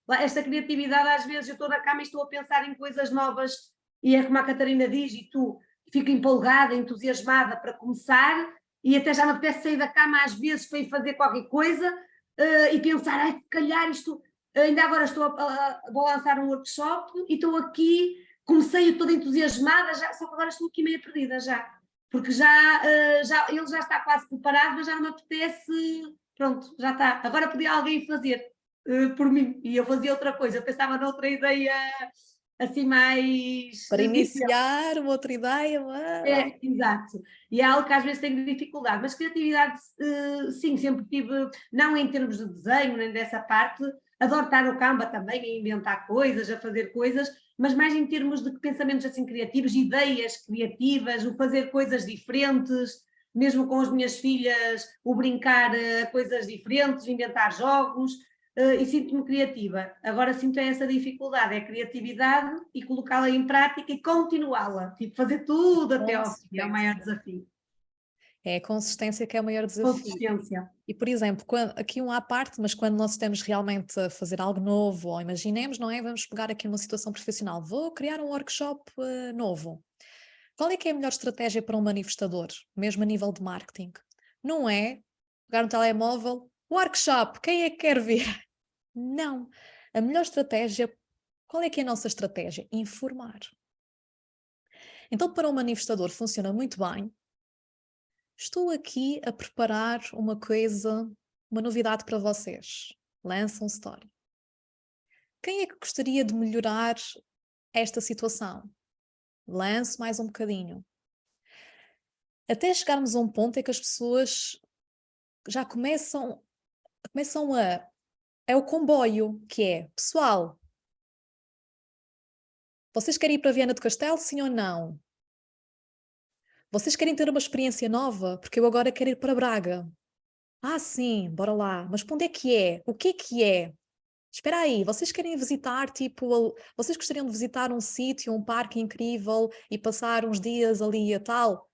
esta criatividade às vezes eu estou na cama e estou a pensar em coisas novas e é como a Catarina diz e tu fico empolgada, entusiasmada para começar e até já me apetece sair da cama às vezes para ir fazer qualquer coisa e pensar, ai, se calhar isto, ainda agora vou lançar um workshop e estou aqui, comecei toda entusiasmada, só que agora estou aqui meio perdida já, porque ele já está quase preparado, mas já não me apetece, pronto, já está, agora podia alguém fazer por mim, e eu fazia outra coisa, eu pensava noutra ideia assim mais... Para iniciar uma outra ideia. Exato. E é algo que às vezes tenho dificuldade, mas criatividade, sim, sempre tive, não em termos de desenho, nem dessa parte, adoro estar no Canva também, a inventar coisas, a fazer coisas, mas mais em termos de pensamentos assim criativos, ideias criativas, o fazer coisas diferentes, mesmo com as minhas filhas, o brincar a coisas diferentes, inventar jogos, e sinto-me criativa. Agora sinto essa dificuldade, é a criatividade e colocá-la em prática e continuá-la, tipo fazer tudo até ao fim, é o maior desafio. É a consistência que é o maior desafio. Consistência. E, por exemplo, aqui um à parte, mas quando nós estamos realmente a fazer algo novo, ou imaginemos, não é? Vamos pegar aqui uma situação profissional, vou criar um workshop novo. Qual é que é a melhor estratégia para um manifestador, mesmo a nível de marketing? Não é pegar no telemóvel, workshop, quem é que quer vir? Não. A melhor estratégia, qual é que é a nossa estratégia? Informar. Então, para um manifestador funciona muito bem. Estou aqui a preparar uma coisa, uma novidade para vocês. Lança um story. Quem é que gostaria de melhorar esta situação? Lance mais um bocadinho. Até chegarmos a um ponto em que as pessoas já começam a... É o comboio, que é, pessoal, vocês querem ir para Viana do Castelo, sim ou não? Vocês querem ter uma experiência nova? Porque eu agora quero ir para Braga. Ah, sim, bora lá. Mas para onde é que é? O que é que é? Espera aí, vocês querem visitar, tipo, vocês gostariam de visitar um sítio, um parque incrível e passar uns dias ali e tal?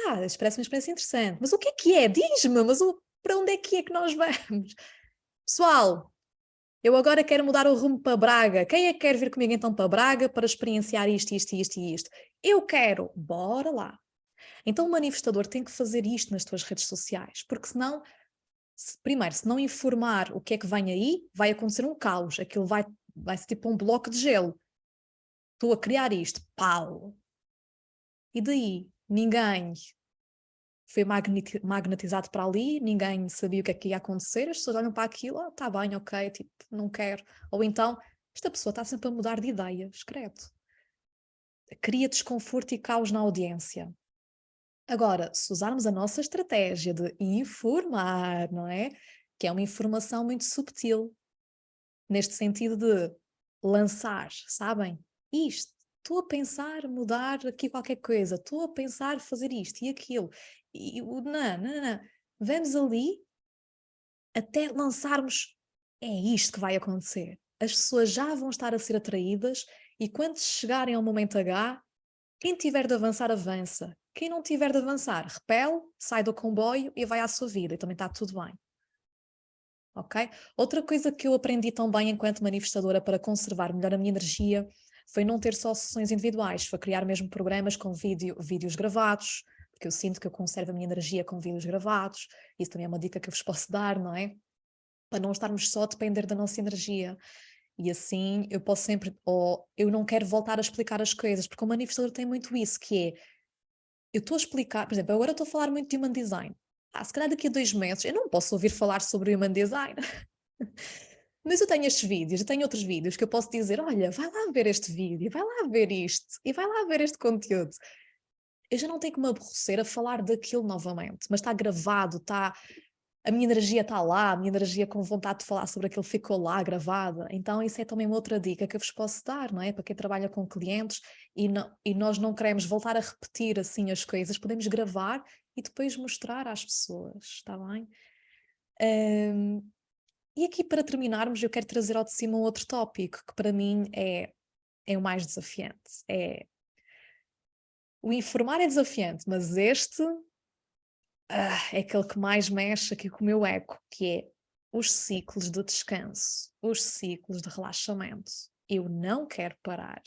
Ah, isso parece uma experiência interessante. Mas o que é? Diz-me, mas para onde é que nós vamos? Pessoal, eu agora quero mudar o rumo para Braga. Quem é que quer vir comigo então para Braga para experienciar isto, isto, isto e isto? Eu quero. Bora lá. Então o manifestador tem que fazer isto nas tuas redes sociais, porque senão, primeiro, se não informar o que é que vem aí, vai acontecer um caos. Aquilo vai ser tipo um bloco de gelo. Estou a criar isto. Pau! E daí? Ninguém foi magnetizado para ali, ninguém sabia o que é que ia acontecer, as pessoas olham para aquilo, está bem, ok, tipo, não quero. Ou então, esta pessoa está sempre a mudar de ideias, credo. cria desconforto e caos na audiência. Agora, se usarmos a nossa estratégia de informar, não é? Que é uma informação muito subtil, neste sentido de lançar, sabem? Isto, estou a pensar mudar aqui qualquer coisa, estou a pensar fazer isto e aquilo, e o não. Vamos ali até lançarmos, é isto que vai acontecer. As pessoas já vão estar a ser atraídas e quando chegarem ao momento H, quem tiver de avançar, avança. Quem não tiver de avançar, repele, sai do comboio e vai à sua vida e também está tudo bem. Ok? Outra coisa que eu aprendi também enquanto manifestadora para conservar melhor a minha energia foi não ter só sessões individuais, foi criar mesmo programas com vídeos gravados, porque eu sinto que eu conservo a minha energia com vídeos gravados. Isso também é uma dica que eu vos posso dar, não é? Para não estarmos só a depender da nossa energia. E assim eu posso sempre, ou eu não quero voltar a explicar as coisas, porque o manifestador tem muito isso, que é, eu estou a explicar, por exemplo, agora estou a falar muito de human design. Se calhar daqui a 2 meses eu não posso ouvir falar sobre human design. Mas eu tenho estes vídeos, eu tenho outros vídeos que eu posso dizer, olha, vai lá ver este vídeo, vai lá ver isto, e vai lá ver este conteúdo. Eu já não tenho que me aborrecer a falar daquilo novamente, mas está gravado, a minha energia está lá, a minha energia com vontade de falar sobre aquilo ficou lá gravada. Então isso é também uma outra dica que eu vos posso dar, não é? Para quem trabalha com clientes e nós não queremos voltar a repetir assim as coisas, podemos gravar e depois mostrar às pessoas, está bem? E aqui para terminarmos eu quero trazer ao de cima um outro tópico que para mim é o mais desafiante. O informar é desafiante, mas este é aquele que mais mexe aqui com o meu eco, que é os ciclos de descanso, os ciclos de relaxamento. Eu não quero parar.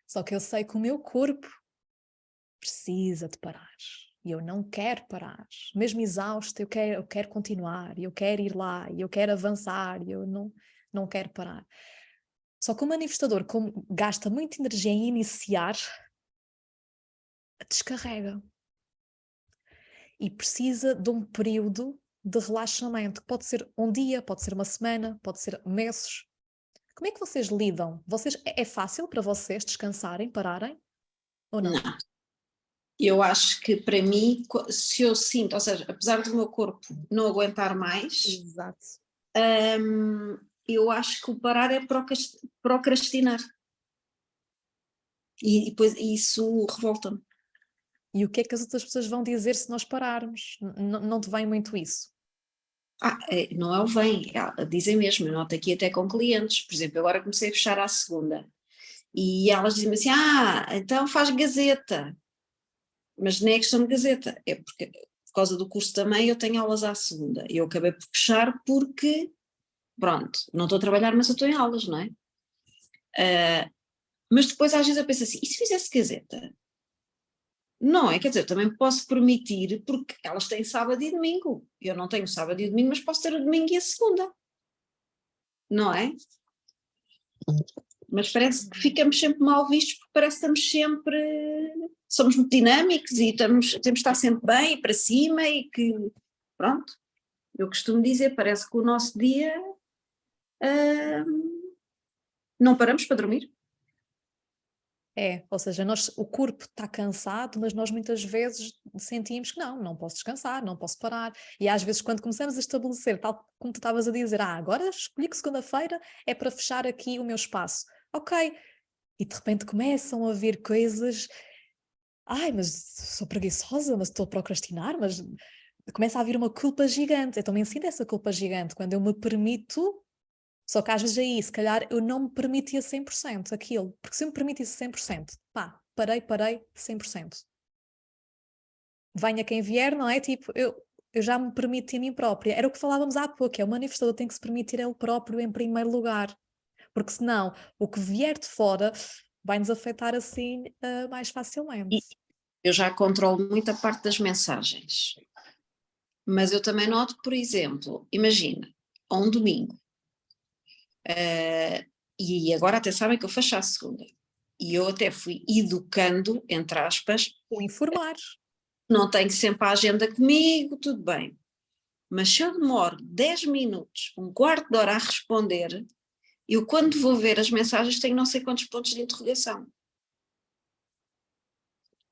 Só que eu sei que o meu corpo precisa de parar. E eu não quero parar. Mesmo exausto, eu quero continuar, eu quero ir lá, eu quero avançar, eu não quero parar. Só que o manifestador, como gasta muita energia em iniciar, descarrega. E precisa de um período de relaxamento, que pode ser um dia, pode ser uma semana, pode ser meses. Como é que vocês lidam? É fácil para vocês descansarem, pararem? Ou não? Não. Eu acho que para mim, se eu sinto, ou seja, apesar do meu corpo não aguentar mais, Exato. eu acho que o parar é procrastinar. E depois isso revolta-me. E o que é que as outras pessoas vão dizer se nós pararmos? Não te vem muito isso? Não é o vem, dizem mesmo, eu noto aqui até com clientes, por exemplo, agora comecei a fechar à segunda, e elas dizem-me assim, então faz gazeta, mas nem é questão de gazeta, é porque por causa do curso também eu tenho aulas à segunda, e eu acabei por fechar porque, pronto, não estou a trabalhar, mas eu estou em aulas, não é? Mas depois às vezes eu penso assim, e se fizesse gazeta? Não é, quer dizer, eu também posso permitir, porque elas têm sábado e domingo. Eu não tenho sábado e domingo, mas posso ter o domingo e a segunda. Não é? Mas parece que ficamos sempre mal vistos, porque parece que estamos sempre, somos muito dinâmicos e temos de estar sempre bem, para cima e que, pronto, eu costumo dizer, parece que o nosso dia não paramos para dormir. Ou seja, o corpo está cansado, mas nós muitas vezes sentimos que não posso descansar, não posso parar. E às vezes quando começamos a estabelecer, tal como tu estavas a dizer, agora escolhi que segunda-feira é para fechar aqui o meu espaço. Ok. E de repente começam a vir coisas, mas sou preguiçosa, mas estou a procrastinar, mas começa a vir uma culpa gigante. Eu também sinto essa culpa gigante quando eu me permito. Só que às vezes aí, se calhar, eu não me permitia 100% aquilo. Porque se eu me permitisse 100%, parei 100%. Venha quem vier, não é? Tipo, eu já me permiti a mim própria. Era o que falávamos há pouco, o manifestador tem que se permitir ele próprio em primeiro lugar. Porque senão, o que vier de fora vai-nos afetar assim mais facilmente. E eu já controlo muito a parte das mensagens. Mas eu também noto, por exemplo, imagina, a um domingo, e agora até sabem que eu fecho à segunda, e eu até fui educando, entre aspas, Ou informar. não tenho sempre a agenda comigo, tudo bem, mas se eu demoro 10 minutos, um quarto de hora a responder, eu quando vou ver as mensagens tenho não sei quantos pontos de interrogação.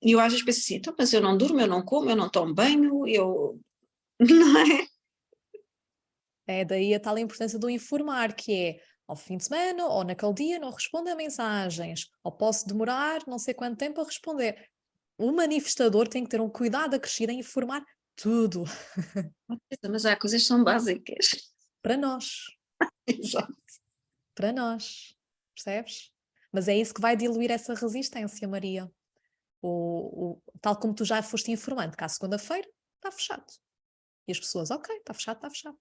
E eu às vezes penso assim, então, mas eu não durmo, eu não como, eu não tomo banho, eu... Não é? É daí a tal importância do informar, que é ao fim de semana ou naquele dia não respondo a mensagens, ou posso demorar não sei quanto tempo a responder. O manifestador tem que ter um cuidado acrescido em informar tudo Mas há coisas que são básicas. para nós, Exato. para nós, percebes? Mas é isso que vai diluir essa resistência, Maria. Tal como tu já foste informando, que à segunda-feira está fechado. E as pessoas, ok, está fechado, está fechado.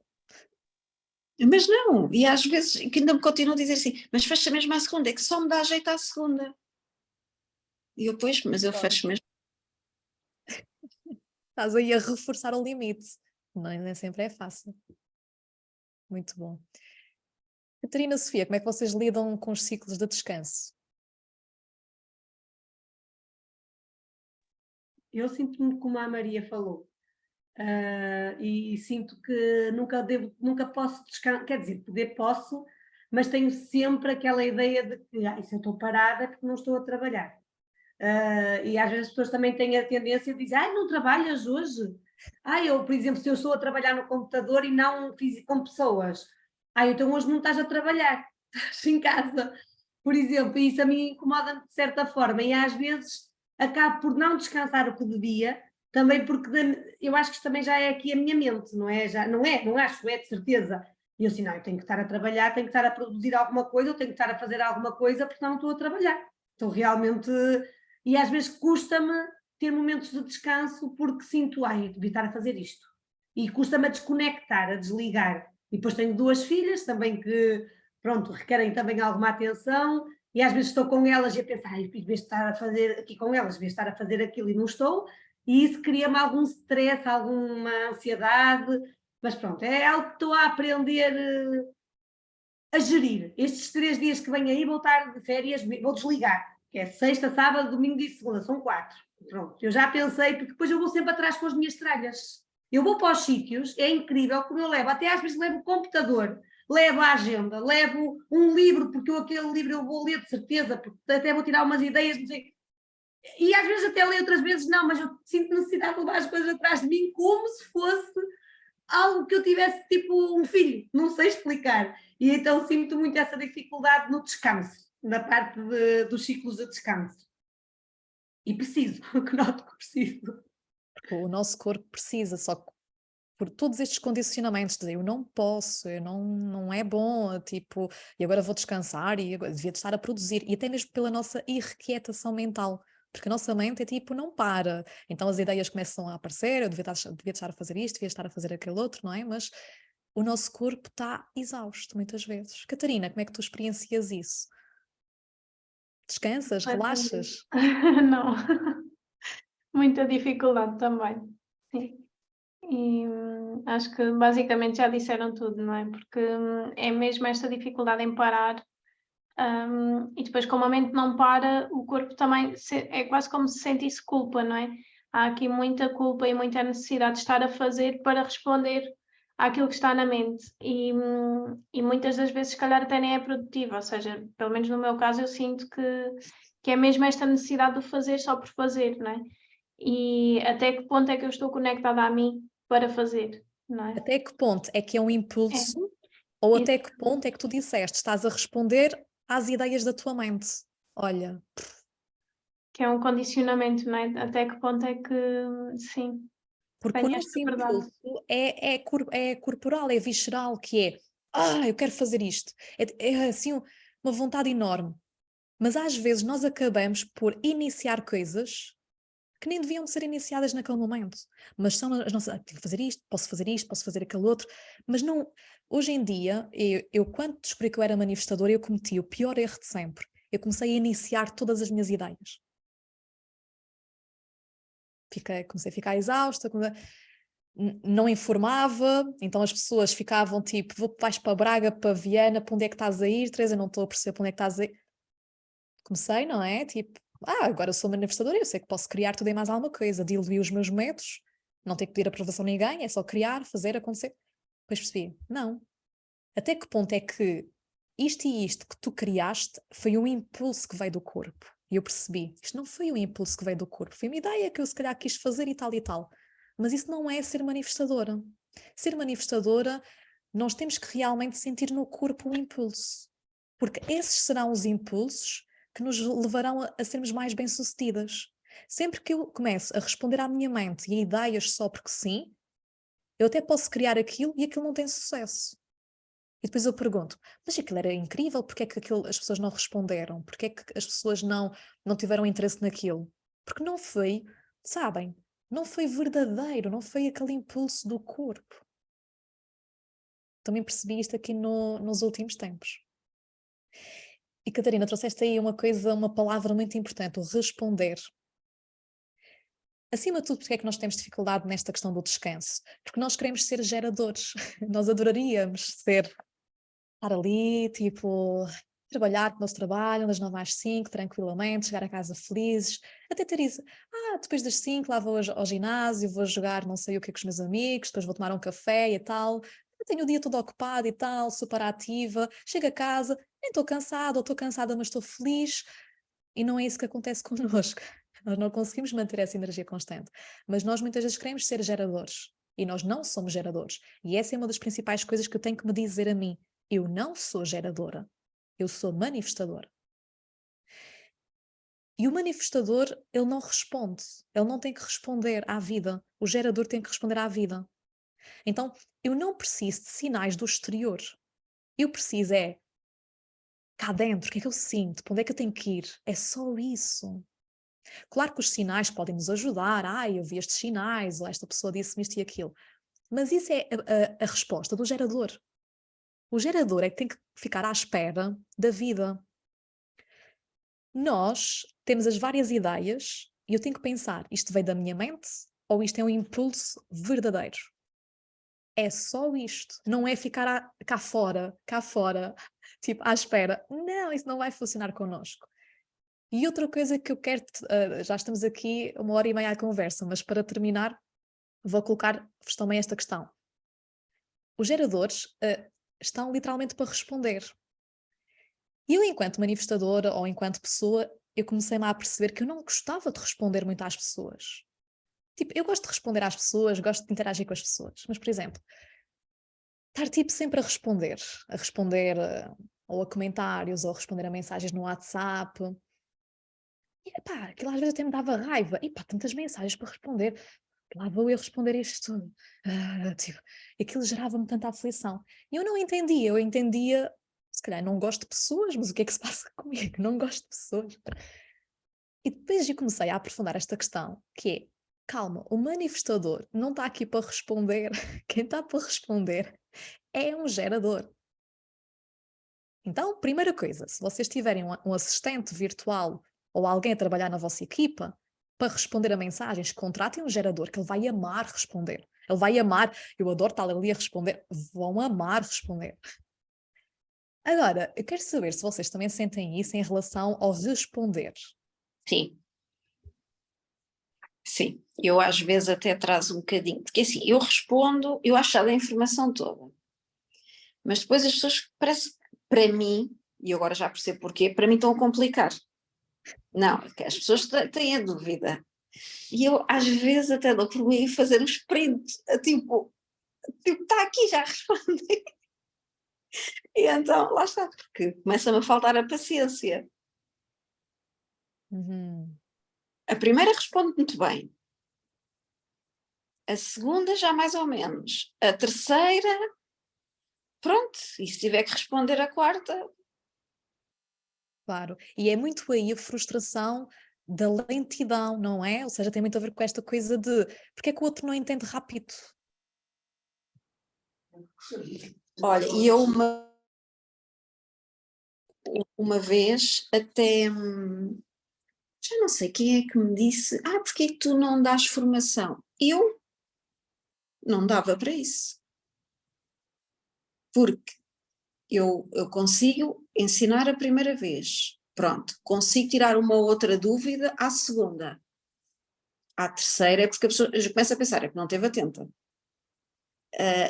Mas não, e às vezes que ainda me continuam a dizer assim, mas fecha mesmo à segunda, é que só me dá jeito à segunda. E eu, pois, mas eu fecho mesmo. Estás aí a reforçar o limite. Não, nem sempre é fácil. Muito bom. Catarina, Sofia, como é que vocês lidam com os ciclos de descanso? Eu sinto-me como a Maria falou. E sinto que nunca posso descansar, quer dizer, poder posso, mas tenho sempre aquela ideia de que se eu estou parada é porque não estou a trabalhar. E às vezes as pessoas também têm a tendência de dizer, não trabalhas hoje? Eu, por exemplo, se eu estou a trabalhar no computador e não com pessoas, então hoje não estás a trabalhar, estás em casa, por exemplo, e isso a mim incomoda-me de certa forma, e às vezes acabo por não descansar o que devia, também porque eu acho que isto também já é aqui a minha mente, não é? Não acho, é de certeza. E eu assim, eu tenho que estar a trabalhar, tenho que estar a produzir alguma coisa, eu tenho que estar a fazer alguma coisa, porque não estou a trabalhar. Estou realmente... E às vezes custa-me ter momentos de descanso porque sinto, eu devia estar a fazer isto. E custa-me a desconectar, a desligar. E depois tenho 2 filhas também que, pronto, requerem também alguma atenção, e às vezes estou com elas e a pensar, devia estar a fazer aqui com elas, devia estar a fazer aquilo e não estou, e isso cria-me algum stress, alguma ansiedade, mas pronto, é algo que estou a aprender a gerir. Estes 3 dias que vêm aí vou estar de férias, vou desligar, que é sexta, sábado, domingo e segunda, são 4. Pronto, eu já pensei, porque depois eu vou sempre atrás com as minhas tralhas. Eu vou para os sítios, é incrível como eu levo, até às vezes levo o computador, levo a agenda, levo um livro, porque aquele livro eu vou ler de certeza, porque até vou tirar umas ideias, não sei. E às vezes até leio, outras vezes não, mas eu sinto necessidade de levar as coisas atrás de mim como se fosse algo que eu tivesse tipo um filho, não sei explicar. E então sinto muito essa dificuldade no descanso, na parte dos ciclos de descanso. E preciso, que noto que preciso. O nosso corpo precisa, só que por todos estes condicionamentos de eu não posso, não é bom, tipo, e agora vou descansar e agora devia estar a produzir, e até mesmo pela nossa irrequietação mental, porque a nossa mente é tipo, não para, então as ideias começam a aparecer, eu devia estar a fazer isto, devia estar a fazer aquele outro, não é? Mas o nosso corpo está exausto muitas vezes. Catarina, como é que tu experiencias isso? Descansas, relaxas? Não, muita dificuldade também, sim. E acho que basicamente já disseram tudo, não é? Porque é mesmo esta dificuldade em parar, e depois como a mente não para, o corpo também é quase como se sentisse culpa, não é? Há aqui muita culpa e muita necessidade de estar a fazer para responder àquilo que está na mente e muitas das vezes se calhar até nem é produtivo, ou seja, pelo menos no meu caso eu sinto que é mesmo esta necessidade de fazer só por fazer, não é? E até que ponto é que eu estou conectada a mim para fazer, não é? Até que ponto é que é um É, impulso, ou isso, até que ponto é que tu disseste, estás a responder às ideias da tua mente? Olha, que é um condicionamento, não é? Até que ponto é que, sim, porque o tenho nosso esta verdade. impulso é corporal, é visceral, que é, eu quero fazer isto. É assim uma vontade enorme. Mas às vezes nós acabamos por iniciar coisas que nem deviam ser iniciadas naquele momento. Mas são as nossas, tenho que fazer isto, posso fazer aquele outro. Mas não, hoje em dia, eu quando descobri que eu era manifestadora, eu cometi o pior erro de sempre. Eu comecei a iniciar todas as minhas ideias. Comecei a ficar exausta, não informava, então as pessoas ficavam tipo, vais para Braga, para Viana, para onde é que estás a ir? Teresa, não estou a perceber para onde é que estás a ir. Comecei, não é? Tipo, agora sou manifestadora, eu sei que posso criar tudo e mais alguma coisa, diluir os meus métodos, não ter que pedir aprovação a ninguém, é só criar, fazer, acontecer. Depois percebi, não. Até que ponto é que isto e isto que tu criaste foi um impulso que veio do corpo? E eu percebi, isto não foi um impulso que veio do corpo, foi uma ideia que eu se calhar quis fazer e tal e tal. Mas isso não é ser manifestadora. Ser manifestadora, nós temos que realmente sentir no corpo o impulso. Porque esses serão os impulsos que nos levarão a sermos mais bem-sucedidas. Sempre que eu começo a responder à minha mente e a ideias só porque sim, eu até posso criar aquilo e aquilo não tem sucesso. E depois eu pergunto, mas aquilo era incrível, porque é que as pessoas não responderam? Porque é que as pessoas não tiveram interesse naquilo? Porque não foi, sabem, não foi verdadeiro, não foi aquele impulso do corpo. Também percebi isto aqui nos últimos tempos. E Catarina, trouxeste aí uma palavra muito importante, o responder. Acima de tudo, porque é que nós temos dificuldade nesta questão do descanso? Porque nós queremos ser geradores. Nós adoraríamos estar ali, tipo, trabalhar como eles trabalham, das 9 às 5, tranquilamente, chegar a casa felizes, até ter isso. Depois das 5 lá vou ao ginásio, vou jogar não sei o que com os meus amigos, depois vou tomar um café e tal. Eu tenho o dia todo ocupado e tal, super ativa, chego a casa, nem estou cansada, ou estou cansada, mas estou feliz. E não é isso que acontece connosco. Nós não conseguimos manter essa energia constante. Mas nós muitas vezes queremos ser geradores. E nós não somos geradores. E essa é uma das principais coisas que eu tenho que me dizer a mim. Eu não sou geradora. Eu sou manifestadora. E o manifestador, ele não responde. Ele não tem que responder à vida. O gerador tem que responder à vida. Então, eu não preciso de sinais do exterior. Eu preciso cá dentro, o que é que eu sinto? Para onde é que eu tenho que ir? É só isso. Claro que os sinais podem nos ajudar. Eu vi estes sinais, ou esta pessoa disse-me isto e aquilo. Mas isso é a resposta do gerador. O gerador é que tem que ficar à espera da vida. Nós temos as várias ideias e eu tenho que pensar, isto veio da minha mente ou isto é um impulso verdadeiro? É só isto. Não é ficar cá fora, tipo, à espera. Não, isso não vai funcionar connosco. E outra coisa que eu quero, já estamos aqui 1h30 à conversa, mas para terminar, vou colocar-vos também esta questão. Os geradores estão literalmente para responder. E eu, enquanto manifestadora ou enquanto pessoa, eu comecei-me a perceber que eu não gostava de responder muito às pessoas. Tipo, eu gosto de responder às pessoas, gosto de interagir com as pessoas, mas, por exemplo, estar tipo sempre a responder ou a comentários, ou a responder a mensagens no WhatsApp. E aquilo às vezes até me dava raiva. Tantas mensagens para responder. Lá vou eu responder isto tudo. Tipo, aquilo gerava-me tanta aflição. E eu entendia, se calhar não gosto de pessoas, mas o que é que se passa comigo? Não gosto de pessoas. E depois eu comecei a aprofundar esta questão, que é, calma, o manifestador não está aqui para responder. Quem está para responder é um gerador. Então, primeira coisa, se vocês tiverem um assistente virtual ou alguém a trabalhar na vossa equipa, para responder a mensagens, contratem um gerador que ele vai amar responder. Ele vai amar, eu adoro estar ali a responder, vão amar responder. Agora, eu quero saber se vocês também sentem isso em relação ao responder. Sim. Sim, eu às vezes até trazo um bocadinho, porque assim, eu respondo, eu acho já da informação toda, mas depois as pessoas, parece que para mim, e eu agora já percebo porquê, para mim estão a complicar. Não, as pessoas têm a dúvida. E eu às vezes até dou por mim fazer um sprint, tipo está aqui, já respondi. E então, lá está, porque começa-me a faltar a paciência. Uhum. A primeira responde muito bem. A segunda já mais ou menos. A terceira, pronto, e se tiver que responder a quarta... Claro, e é muito aí a frustração da lentidão, não é? Ou seja, tem muito a ver com esta coisa de porque é que o outro não entende rápido? Olha, e eu uma vez até, já não sei quem é que me disse, porque é que tu não dás formação? Eu não dava para isso. Porque eu consigo ensinar a primeira vez, pronto, consigo tirar uma outra dúvida à segunda. À terceira é porque a pessoa já começa a pensar, é que não esteve atenta.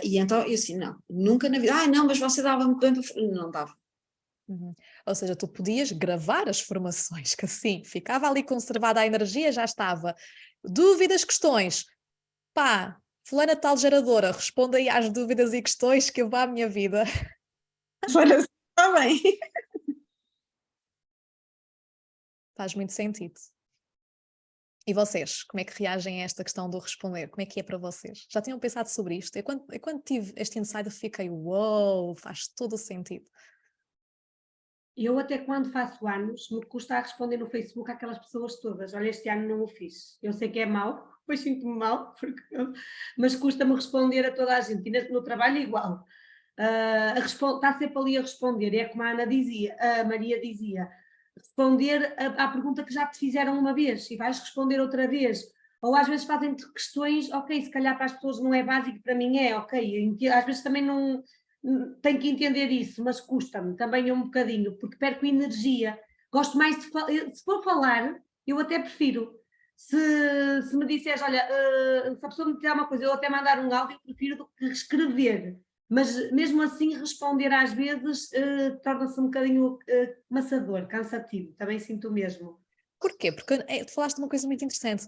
E então eu assim, não, nunca na vida, não, mas você dava muito bem para... Não dava. Ou seja, tu podias gravar as formações, que assim ficava ali conservada a energia, já estava. Dúvidas, questões. Pá, fulana tal geradora, responda aí às dúvidas e questões que eu vá à minha vida. Agora está bem. Faz muito sentido. E vocês, como é que reagem a esta questão do responder? Como é que é para vocês? Já tinham pensado sobre isto? Eu quando tive este insight eu fiquei, uou, faz todo o sentido. Eu até quando faço anos, me custa a responder no Facebook àquelas pessoas todas. Olha, este ano não o fiz. Eu sei que é mau, depois sinto-me mal, mas custa-me responder a toda a gente. E no trabalho igual. Está sempre ali a responder. É como a Ana dizia, a Maria dizia, responder à pergunta que já te fizeram uma vez e vais responder outra vez. Ou às vezes fazem-te questões, ok, se calhar para as pessoas não é básico, para mim é, ok. Às vezes também não tenho que entender isso, mas custa-me também um bocadinho, porque perco energia. Gosto mais de se for falar, eu até prefiro. Se me disseres, olha, se a pessoa me tiver uma coisa, eu até mandar um áudio, prefiro do que escrever. Mas mesmo assim, responder às vezes torna-se um bocadinho maçador, cansativo, também sinto o mesmo. Porquê? Porque tu falaste de uma coisa muito interessante.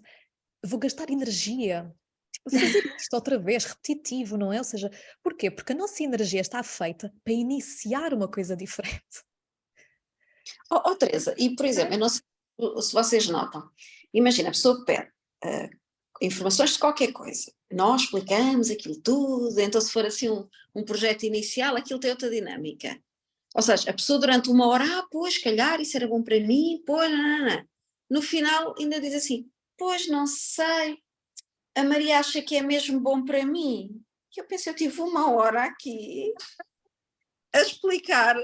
Vou gastar energia. Tipo, fazer isto outra vez, repetitivo, não é? Ou seja, porquê? Porque a nossa energia está feita para iniciar uma coisa diferente. Teresa, e por exemplo, eu não sei se vocês notam, imagina, a pessoa pede informações de qualquer coisa, nós explicamos aquilo tudo, então se for assim um projeto inicial, aquilo tem outra dinâmica. Ou seja, a pessoa durante uma hora, pois, calhar, isso era bom para mim, pois, não. No final ainda diz assim, pois, não sei, a Maria acha que é mesmo bom para mim. E eu pensei, eu tive uma hora aqui a explicar,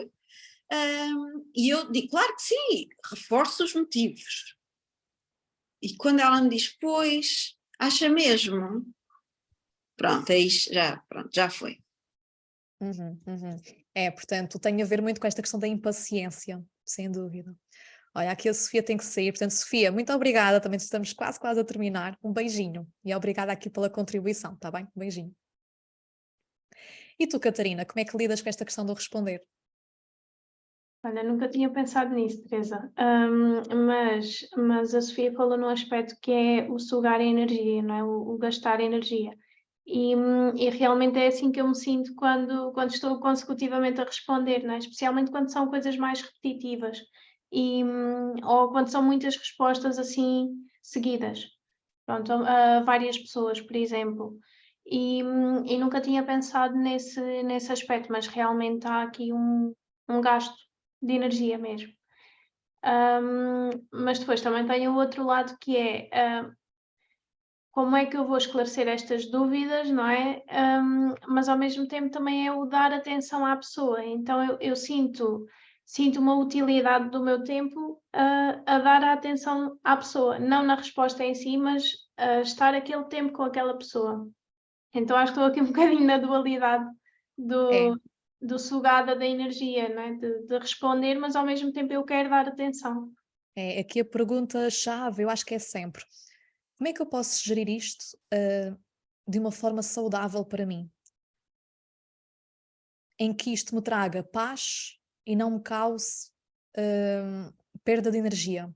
e eu digo, claro que sim, reforço os motivos. E quando ela me diz, pois, acha mesmo? Pronto, aí já foi. Portanto, tem a ver muito com esta questão da impaciência, sem dúvida. Olha, aqui a Sofia tem que sair, portanto, Sofia, muito obrigada, também estamos quase a terminar. Um beijinho e obrigada aqui pela contribuição, está bem? Um beijinho. E tu, Catarina, como é que lidas com esta questão do responder? Olha, nunca tinha pensado nisso, Teresa, mas a Sofia falou num aspecto que é o sugar a energia, não é? O gastar energia. E realmente é assim que eu me sinto quando estou consecutivamente a responder, não é? Especialmente quando são coisas mais repetitivas ou quando são muitas respostas assim seguidas, pronto, a várias pessoas, por exemplo. E nunca tinha pensado nesse aspecto, mas realmente há aqui um gasto de energia mesmo. Mas depois também tem o outro lado que é como é que eu vou esclarecer estas dúvidas, não é? Mas ao mesmo tempo também é o dar atenção à pessoa. Então eu sinto uma utilidade do meu tempo a dar a atenção à pessoa, não na resposta em si, mas a estar aquele tempo com aquela pessoa. Então acho que estou aqui um bocadinho na dualidade do sugada da energia, não é? De responder, mas ao mesmo tempo eu quero dar atenção. Aqui a pergunta-chave, eu acho que é sempre, como é que eu posso gerir isto de uma forma saudável para mim? Em que isto me traga paz e não me cause perda de energia.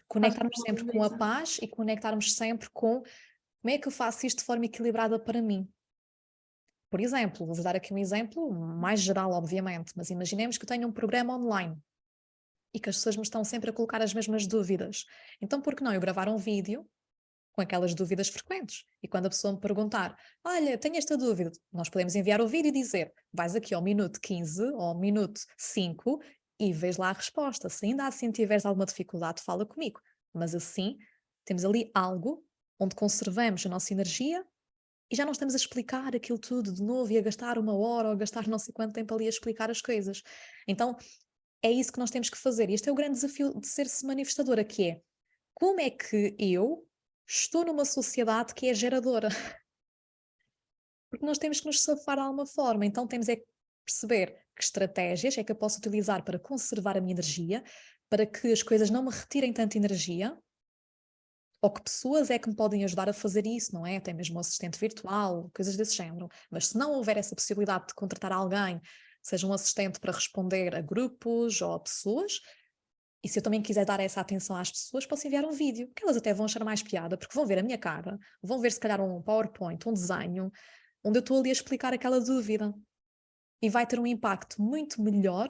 Conectarmos sempre com a paz e conectarmos sempre com como é que eu faço isto de forma equilibrada para mim. Por exemplo, vou dar aqui um exemplo mais geral, obviamente, mas imaginemos que eu tenho um programa online e que as pessoas me estão sempre a colocar as mesmas dúvidas. Então, por que não eu gravar um vídeo com aquelas dúvidas frequentes? E quando a pessoa me perguntar, olha, tenho esta dúvida, nós podemos enviar o vídeo e dizer, vais aqui ao minuto 15 ou ao minuto 5 e vês lá a resposta. Se ainda assim tiveres alguma dificuldade, fala comigo. Mas assim, temos ali algo onde conservamos a nossa energia e já não estamos a explicar aquilo tudo de novo e a gastar uma hora ou a gastar não sei quanto tempo ali a explicar as coisas. Então, é isso que nós temos que fazer. E este é o grande desafio de ser-se manifestadora, que é, como é que eu estou numa sociedade que é geradora? Porque nós temos que nos safar de alguma forma. Então temos é que perceber que estratégias é que eu posso utilizar para conservar a minha energia, para que as coisas não me retirem tanta energia, ou que pessoas é que me podem ajudar a fazer isso, não é? Até mesmo um assistente virtual, coisas desse género. Mas se não houver essa possibilidade de contratar alguém, seja um assistente para responder a grupos ou a pessoas. E se eu também quiser dar essa atenção às pessoas, posso enviar um vídeo, que elas até vão achar mais piada, porque vão ver a minha cara, vão ver se calhar um PowerPoint, um desenho, onde eu estou ali a explicar aquela dúvida. E vai ter um impacto muito melhor,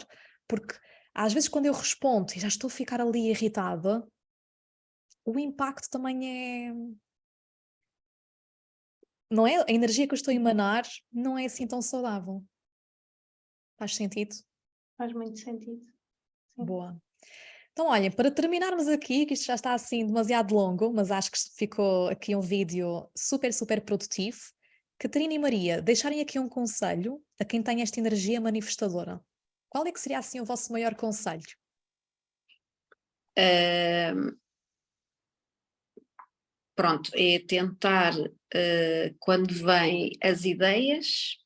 porque às vezes quando eu respondo e já estou a ficar ali irritada, o impacto também é... Não é? A energia que eu estou a emanar não é assim tão saudável. Faz sentido? Faz muito sentido. Sim. Boa. Então, olhem, para terminarmos aqui, que isto já está assim demasiado longo, mas acho que ficou aqui um vídeo super, super produtivo. Catarina e Maria, deixarem aqui um conselho a quem tem esta energia manifestadora. Qual é que seria assim o vosso maior conselho? Pronto, é tentar, quando vêm as ideias,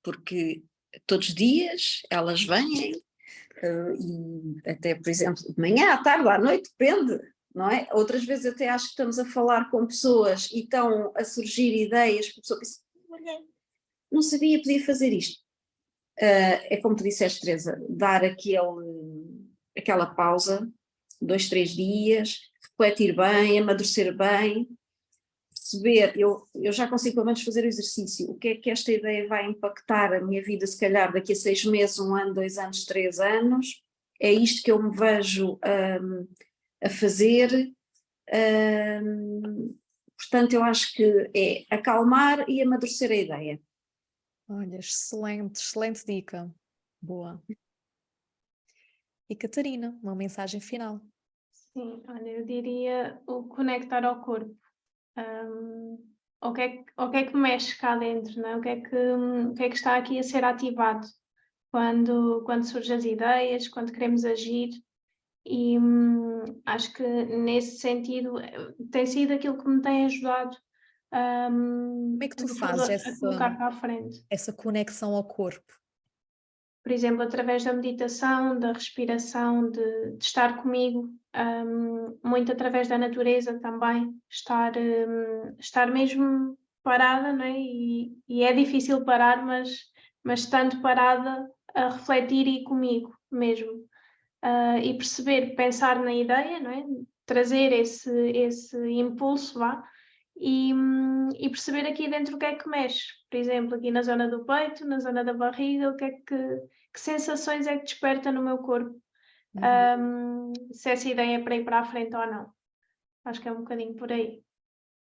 porque todos os dias elas vêm, e até, por exemplo, de manhã, à tarde, à noite, depende, não é? Outras vezes até acho que estamos a falar com pessoas e estão a surgir ideias, a pessoa pensa, olha, não sabia, podia fazer isto. É como tu disseste, Teresa, dar aquela pausa, 2, 3 dias, refletir bem, amadurecer bem, perceber, eu já consigo pelo menos fazer o exercício, o que é que esta ideia vai impactar a minha vida, se calhar daqui a 6 meses, 1 ano, 2 anos, 3 anos, é isto que eu me vejo a fazer, portanto eu acho que é acalmar e amadurecer a ideia. Olha, excelente, excelente dica. Boa. E Catarina, uma mensagem final. Sim, olha, eu diria o conectar ao corpo. O que é que mexe cá dentro, né? O que é que está aqui a ser ativado quando surgem as ideias, quando queremos agir. E acho que nesse sentido tem sido aquilo que me tem ajudado Como é que tu fazes a colocar para a frente. essa conexão ao corpo? Por exemplo, através da meditação, da respiração, de estar comigo, muito através da natureza também, estar mesmo parada, não é? E é difícil parar, mas estando parada, a refletir e comigo mesmo. E perceber, pensar na ideia, não é? Trazer esse impulso, vá, e perceber aqui dentro o que é que mexe. Por exemplo, aqui na zona do peito, na zona da barriga, o que é que sensações é que desperta no meu corpo, se essa ideia é para ir para a frente ou não. Acho que é um bocadinho por aí.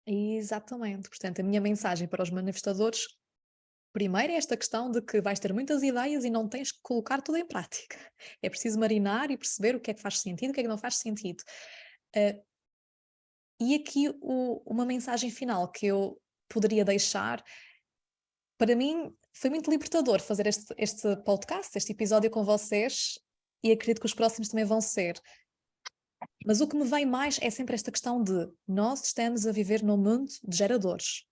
Exatamente. Portanto, a minha mensagem para os manifestadores, primeiro é esta questão de que vais ter muitas ideias e não tens que colocar tudo em prática. É preciso marinar e perceber o que é que faz sentido, o que é que não faz sentido. E aqui uma mensagem final que eu poderia deixar, para mim foi muito libertador fazer este podcast, este episódio com vocês, e acredito que os próximos também vão ser. Mas o que me vem mais é sempre esta questão de nós estamos a viver num mundo de geradores.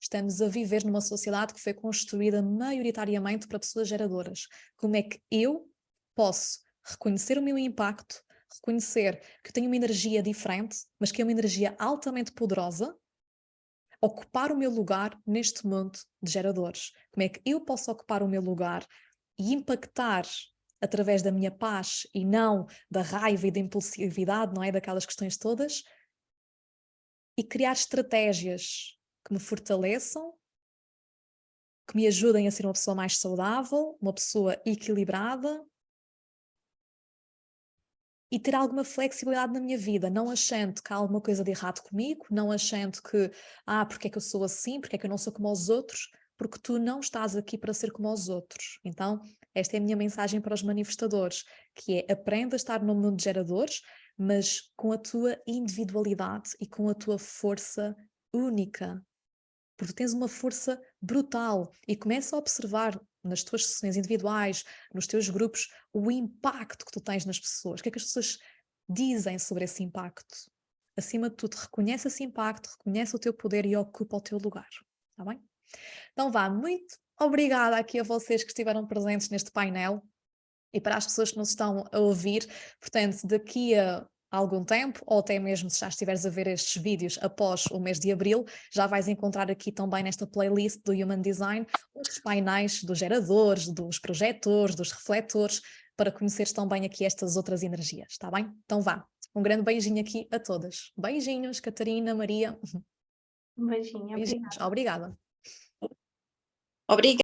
Estamos a viver numa sociedade que foi construída maioritariamente para pessoas geradoras. Como é que eu posso reconhecer o meu impacto, reconhecer que eu tenho uma energia diferente, mas que é uma energia altamente poderosa, ocupar o meu lugar neste mundo de geradores? Como é que eu posso ocupar o meu lugar e impactar através da minha paz e não da raiva e da impulsividade, não é? Daquelas questões todas, e criar estratégias que me fortaleçam, que me ajudem a ser uma pessoa mais saudável, uma pessoa equilibrada e ter alguma flexibilidade na minha vida, não achando que há alguma coisa de errado comigo, não achando que, porque é que eu sou assim, porque é que eu não sou como os outros, porque tu não estás aqui para ser como os outros. Então, esta é a minha mensagem para os manifestadores, que é aprenda a estar no mundo de geradores, mas com a tua individualidade e com a tua força única. Porque tu tens uma força brutal e começa a observar nas tuas sessões individuais, nos teus grupos, o impacto que tu tens nas pessoas. O que é que as pessoas dizem sobre esse impacto? Acima de tudo, reconhece esse impacto, reconhece o teu poder e ocupa o teu lugar. Está bem? Então vá, muito obrigada aqui a vocês que estiveram presentes neste painel e para as pessoas que nos estão a ouvir. Portanto, daqui a há algum tempo, ou até mesmo se já estiveres a ver estes vídeos após o mês de abril, já vais encontrar aqui também nesta playlist do Human Design os painéis dos geradores, dos projetores, dos refletores, para conheceres também aqui estas outras energias, está bem? Então vá, um grande beijinho aqui a todas. Beijinhos, Catarina, Maria. Um beijinho, Beijinhos, obrigada. Obrigada.